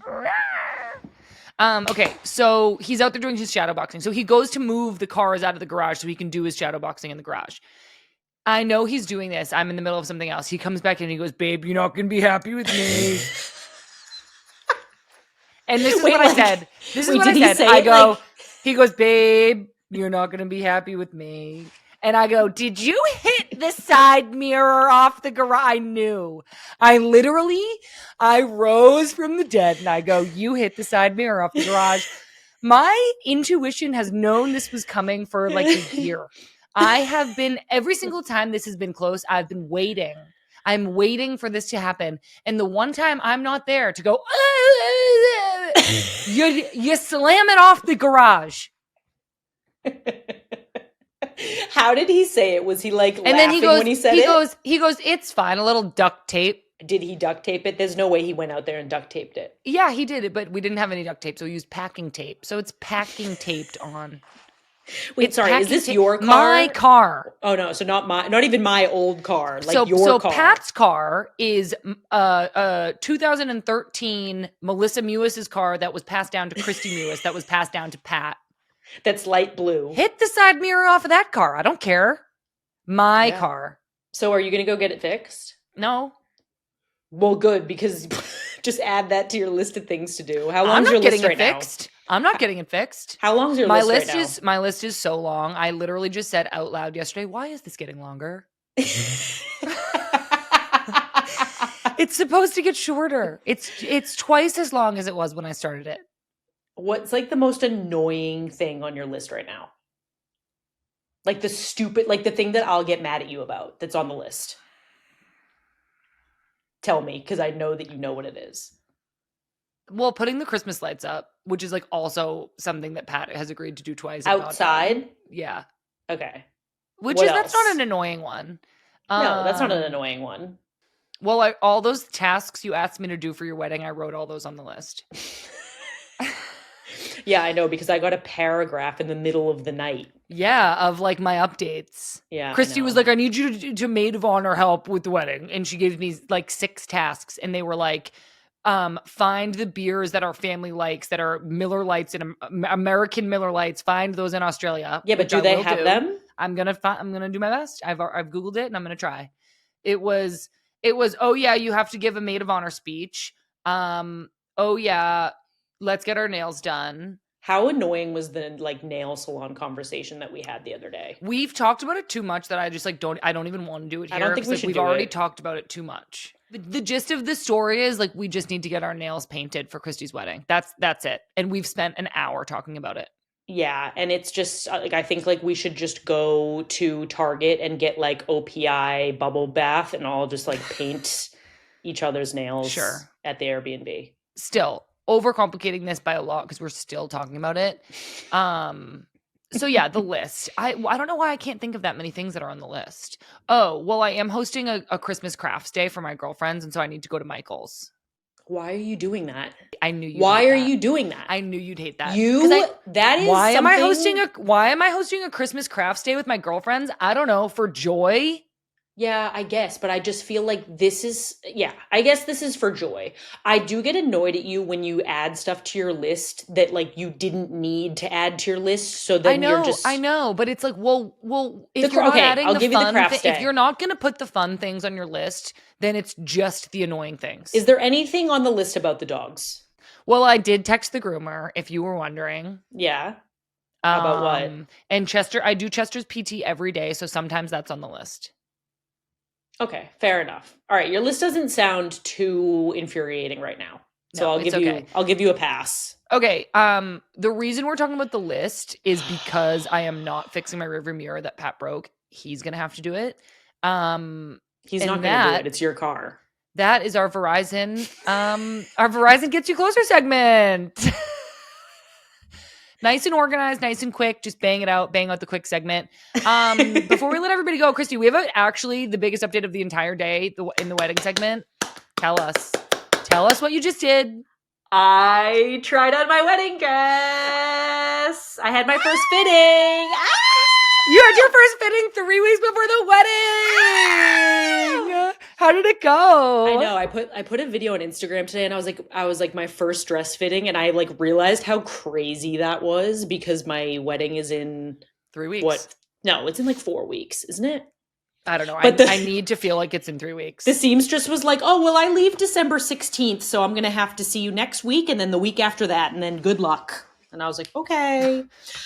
Okay, so he's out there doing his shadow boxing. So he goes to move the cars out of the garage so he can do his shadow boxing in the garage. I know he's doing this. I'm in the middle of something else. He comes back in and he goes, babe, you're not going to be happy with me. And this is what I said. This is what I said. He goes, babe, you're not going to be happy with me. And I go, did you hit the side mirror off the garage? I knew. I rose from the dead and I go, you hit the side mirror off the garage. My intuition has known this was coming for like a year. I have been, every single time this has been close, I've been waiting. I'm waiting for this to happen. And the one time I'm not there to go, you slam it off the garage. How did he say it? Was he like laughing and then he goes, when he said it? He goes, it's fine. A little duct tape. Did he duct tape it? There's no way he went out there and duct taped it. Yeah, he did it, but we didn't have any duct tape, so we used packing tape. So it's packing taped on. Wait, sorry, is this your car? My car. Oh no, so not even my old car, like your car. So Pat's car is 2013 Melissa Mewis's car that was passed down to Kristie Mewis, that was passed down to Pat. That's light blue. Hit the side mirror off of that car. I don't care. My car. So are you going to go get it fixed? No. Well, good, because just add that to your list of things to do. How long's your list right now? I'm not getting it fixed. How long's your list right now? My list is so long. I literally just said out loud yesterday, why is this getting longer? It's supposed to get shorter. It's twice as long as it was when I started it. What's like the most annoying thing on your list right now? Like the thing that I'll get mad at you about that's on the list. Tell me, because I know that you know what it is. Well, putting the Christmas lights up, which is like also something that Pat has agreed to do twice. Outside? Yeah. Okay. That's not an annoying one. No, that's not an annoying one. Well, all those tasks you asked me to do for your wedding, I wrote all those on the list. Yeah, I know, because I got a paragraph in the middle of the night. Yeah, of like my updates. Yeah. Kristie was like, I need you to maid of honor help with the wedding. And she gave me like 6 tasks. And they were like, find the beers that our family likes that are Miller Lights and American Miller Lights. Find those in Australia. Yeah, but do they have them? I'm gonna do my best. I've Googled it and I'm gonna try. It was, oh yeah, you have to give a maid of honor speech. Oh yeah, let's get our nails done. How annoying was the like nail salon conversation that we had the other day? We've talked about it too much that I just like I don't even want to do it here. I don't think we should. We've already talked about it too much. The gist of the story is like we just need to get our nails painted for Kristie's wedding. That's it. And we've spent an hour talking about it. Yeah, and it's just like I think like we should just go to Target and get like OPI bubble bath and all just like paint each other's nails at the Airbnb. Still overcomplicating this by a lot because we're still talking about it. So yeah, the list. I don't know why I can't think of that many things that are on the list. Oh, well, I am hosting a Christmas crafts day for my girlfriends, and so I need to go to Michael's. Why are you doing that? I knew you. Why are you doing that? I knew you'd hate that. Why am I hosting a Christmas crafts day with my girlfriends? I don't know, for joy. Yeah, I guess, but I just feel like I guess this is for joy. I do get annoyed at you when you add stuff to your list that like you didn't need to add to your list. So then I know, but it's like, well, if you're not adding the fun, if you're not going to put the fun things on your list, then it's just the annoying things. Is there anything on the list about the dogs? Well, I did text the groomer, if you were wondering. Yeah. About what? And I do Chester's PT every day, so sometimes that's on the list. Okay, fair enough. All right, your list doesn't sound too infuriating right now. So No, I'll it's give okay. I'll give you a pass. Okay, the reason we're talking about the list is because I am not fixing my rearview mirror that Pat broke. He's gonna have to do it. He's and not going to do it. It's your car. That is our Verizon. Our Verizon Gets You Closer segment. Nice and organized, nice and quick. Just bang out the quick segment. Before we let everybody go, Kristie, we have actually the biggest update of the entire day in the wedding segment. Tell us what you just did. I tried on my wedding dress. I had my first fitting. You had your first fitting 3 weeks before the wedding. How did it go? I know. I put a video on Instagram today, and I was like my first dress fitting, and I like realized how crazy that was because my wedding is in 3 weeks. What? No, it's in like 4 weeks, isn't it? I don't know. But I need to feel like it's in 3 weeks. The seamstress was like, "Oh, well, I leave December 16th, so I'm gonna have to see you next week, and then the week after that, and then good luck." And I was like, okay.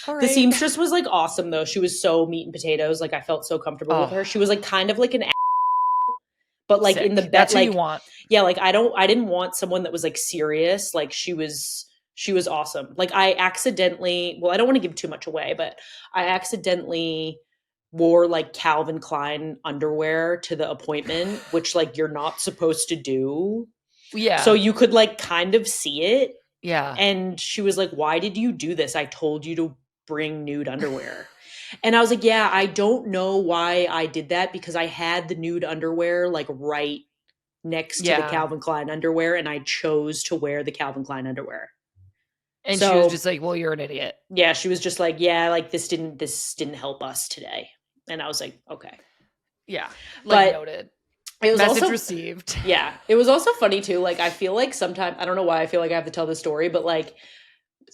All right. The seamstress was like awesome though. She was so meat and potatoes. Like I felt so comfortable with her. She was like kind of like an but like sick. In the bed. That's like who you want. Yeah, like I didn't want someone that was like serious. Like she was awesome. Like I don't want to give too much away, but I accidentally wore like Calvin Klein underwear to the appointment, which like you're not supposed to do. Yeah. So you could like kind of see it. Yeah. And she was like, "Why did you do this? I told you to bring nude underwear." And I was like, "Yeah, I don't know why I did that because I had the nude underwear like right next to the Calvin Klein underwear and I chose to wear the Calvin Klein underwear." And so, she was just like, "Well, you're an idiot." Yeah, she was just like, "Yeah, like this didn't help us today." And I was like, "Okay." Yeah. Like noted. It was message also received. Yeah. It was also funny too. Like, I feel like sometimes, I don't know why I feel like I have to tell this story, but like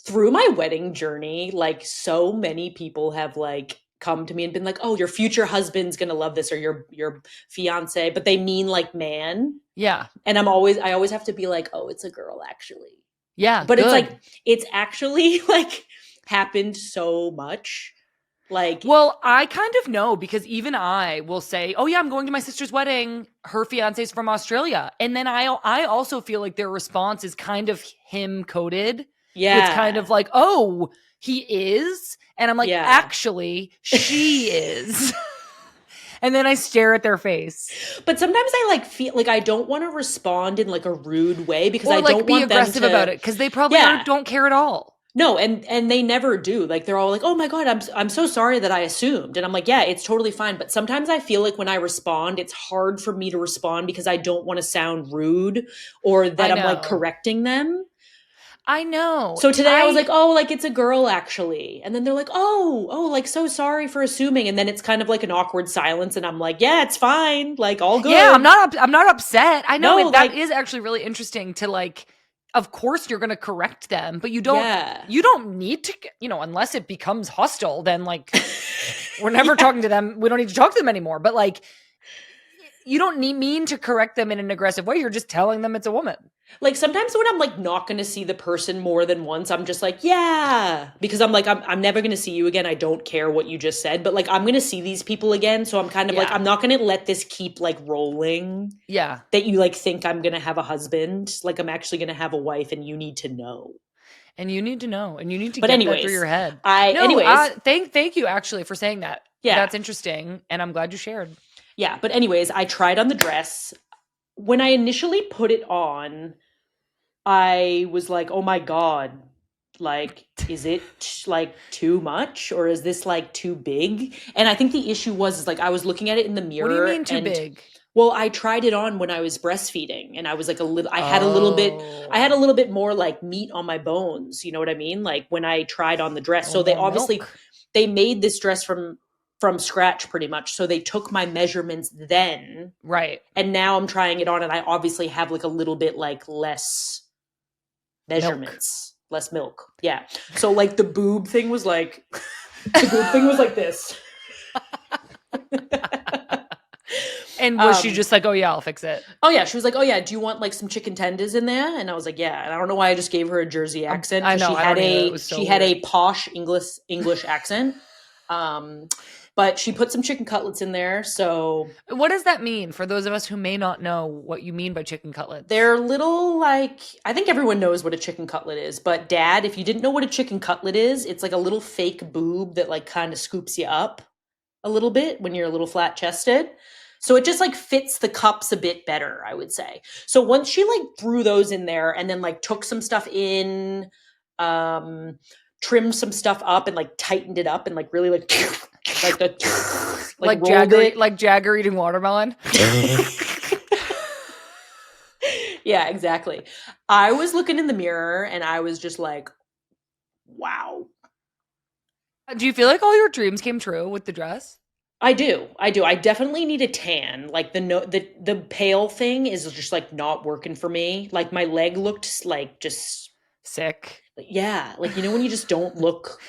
through my wedding journey, like so many people have like come to me and been like, "Oh, your future husband's going to love this," or your fiance, but they mean like man. Yeah. And I always have to be like, "Oh, it's a girl actually." Yeah. But it's like, it's actually like happened so much. Like, well, I kind of know because even I will say, "Oh yeah, I'm going to my sister's wedding. Her fiance's from Australia." And then I also feel like their response is kind of him coded. Yeah. It's kind of like, "Oh, he is?" And I'm like, "Actually, she is." And then I stare at their face. But sometimes I like feel like I don't want to respond in like a rude way because I like don't be want aggressive them to, about it because they probably don't care at all. No, and they never do. Like they're all like, "Oh my God, I'm so sorry that I assumed." And I'm like, "Yeah, it's totally fine." But sometimes I feel like when I respond, it's hard for me to respond because I don't want to sound rude or that I'm like correcting them. I know. So today I was like, "Oh, like it's a girl actually." And then they're like, "Oh, like so sorry for assuming." And then it's kind of like an awkward silence and I'm like, "Yeah, it's fine. Like all good." Yeah, I'm not upset. I know No, that is actually really interesting to like, of course you're going to correct them, but you don't need to, unless it becomes hostile, then like we're never talking to them. We don't need to talk to them anymore. But like, you don't mean to correct them in an aggressive way. You're just telling them it's a woman. Like sometimes when I'm like not going to see the person more than once, I'm just like, "Yeah," because I'm like, I'm never going to see you again. I don't care what you just said, but like I'm going to see these people again. So I'm kind of like, I'm not going to let this keep like rolling. Yeah. That you like think I'm going to have a husband. Like I'm actually going to have a wife and you need to know. And you need to know. And you need to get that through your head. Thank you actually for saying that. Yeah. That's interesting. And I'm glad you shared. Yeah. But anyways, I tried on the dress. When I initially put it on, I was like, "Oh my God, like, is it like too much or is this like too big?" And I think the issue was like, I was looking at it in the mirror. What do you mean too big? Well, I tried it on when I was breastfeeding and I was like I had a little bit more like meat on my bones. You know what I mean? Like when I tried on the dress. So they obviously, they made this dress from scratch pretty much. So they took my measurements then. Right. And now I'm trying it on and I obviously have like a little bit like less measurements, less milk. Yeah. So like the boob thing was like, this. And was she just like, oh yeah, I'll fix it? Oh yeah, she was like, "Oh yeah, do you want like some chicken tenders in there?" And I was like, "Yeah." And I don't know why I just gave her a Jersey accent I because know, she I had don't either. It was so a posh English accent. But she put some chicken cutlets in there. So what does that mean for those of us who may not know what you mean by chicken cutlets? they're little like I think everyone knows what a chicken cutlet is, but Dad, if you didn't know what a chicken cutlet is, it's like a little fake boob that like kind of scoops you up a little bit when you're a little flat chested. So it just like fits the cups a bit better, I would say. So once she like threw those in there and then like took some stuff in, trimmed some stuff up and like tightened it up and like really like like Jagger eating watermelon. Yeah, exactly. I was looking in the mirror and I was just like, wow. Do you feel like all your dreams came true with the dress? I do. I definitely need a tan. Like the pale thing is just like not working for me. Like my leg looked like just sick. Yeah, like you know when you just don't look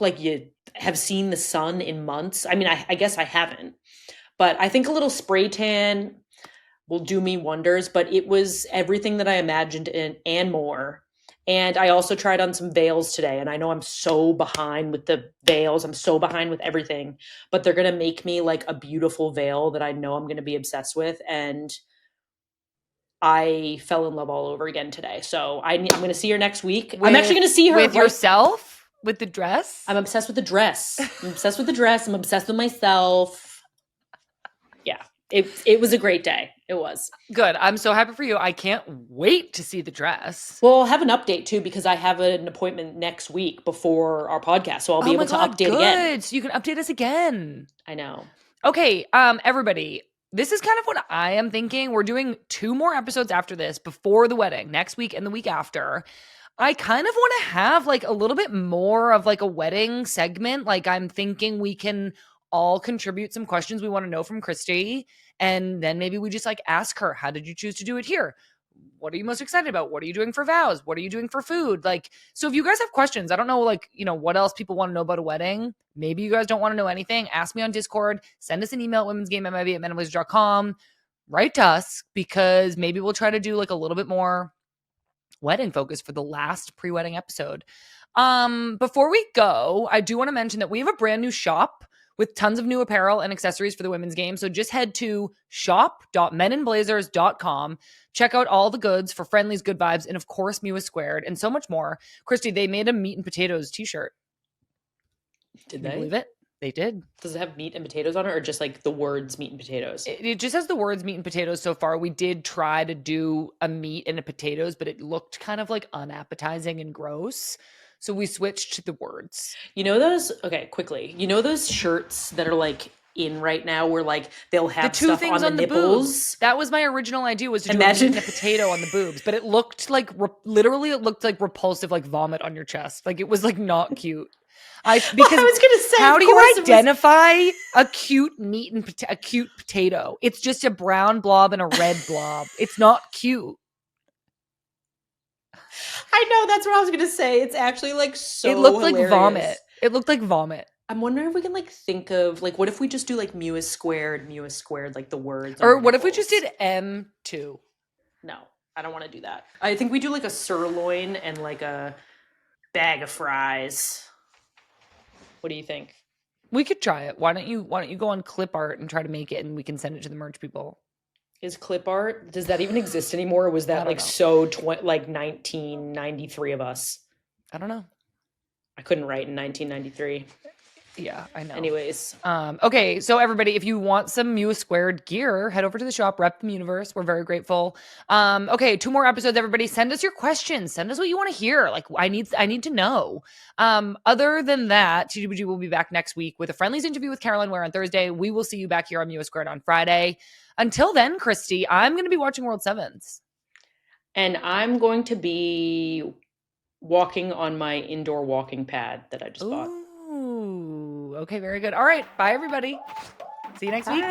like you have seen the sun in months. I mean, I guess I haven't. But I think a little spray tan will do me wonders, but it was everything that I imagined and more. And I also tried on some veils today. And I know I'm so behind with the veils. I'm so behind with everything. But they're going to make me like a beautiful veil that I know I'm going to be obsessed with. And I fell in love all over again today. So I'm going to see her next week. I'm actually going to see her. With yourself? With the dress? I'm obsessed with the dress. I'm obsessed with the dress. I'm obsessed with myself. Yeah. It was a great day. It was. Good. I'm so happy for you. I can't wait to see the dress. Well, I'll have an update too because I have an appointment next week before our podcast. So I'll be able to update again. So you can update us again. I know. Okay, everybody. This is kind of what I am thinking. We're doing 2 more episodes after this before the wedding, next week and the week after. I kind of want to have like a little bit more of like a wedding segment. Like I'm thinking we can all contribute some questions we want to know from Kristie. And then maybe we just like ask her, how did you choose to do it here? What are you most excited about? What are you doing for vows? What are you doing for food? Like, so if you guys have questions, I don't know, like, you know, what else people want to know about a wedding. Maybe you guys don't want to know anything. Ask me on Discord. Send us an email at womensgamemib@menandblazer.com. Write to us because maybe we'll try to do like a little bit more wedding focus for the last pre-wedding episode. Before we go, I do want to mention that we have a brand new shop with tons of new apparel and accessories for the women's game. So just head to shop.menandblazers.com. Check out all the goods for Friendly's, Good Vibes, and of course, Mewis Squared, and so much more. Kristie, they made a meat and potatoes t-shirt. Did they? Believe it? They did. Does it have meat and potatoes on it or just like the words meat and potatoes? It just has the words meat and potatoes so far. We did try to do a meat and a potatoes, but it looked kind of like unappetizing and gross. So we switched to the words. You know those, okay, quickly. You know those shirts that are like in right now where like they'll have the 2 stuff things on the nipples? Boobs. That was my original idea, was to do a meat and a potato on the boobs. But it looked like, literally it looked like repulsive, like vomit on your chest. Like it was like not cute. Because I was gonna say, how do you identify a cute meat and a cute potato? It's just a brown blob and a red blob. It's not cute. I know, that's what I was gonna say. It's actually like so. It looked hilarious. like vomit. It looked like vomit. I'm wondering if we can like think of like, what if we just do like Mewis Squared, like the words. Or what if we just did M2? No, I don't want to do that. I think we do like a sirloin and like a bag of fries. What do you think? We could try it. Why don't you go on clip art and try to make it, and we can send it to the merch people. Is clip art, does that even exist anymore? Or was that like so like 1993 of us? I don't know. I couldn't write in 1993. Yeah, I know. Anyways. Okay, so everybody, if you want some Mewis Squared gear, head over to the shop, Rep the Universe. We're very grateful. Okay, 2 more episodes, everybody. Send us your questions. Send us what you want to hear. Like, I need to know. Other than that, TWG will be back next week with a Friendlies interview with Caroline Ware on Thursday. We will see you back here on Mewis Squared on Friday. Until then, Kristie, I'm going to be watching World Sevens. And I'm going to be walking on my indoor walking pad that I just bought. Ooh, okay, very good. All right, bye, everybody. See you next week.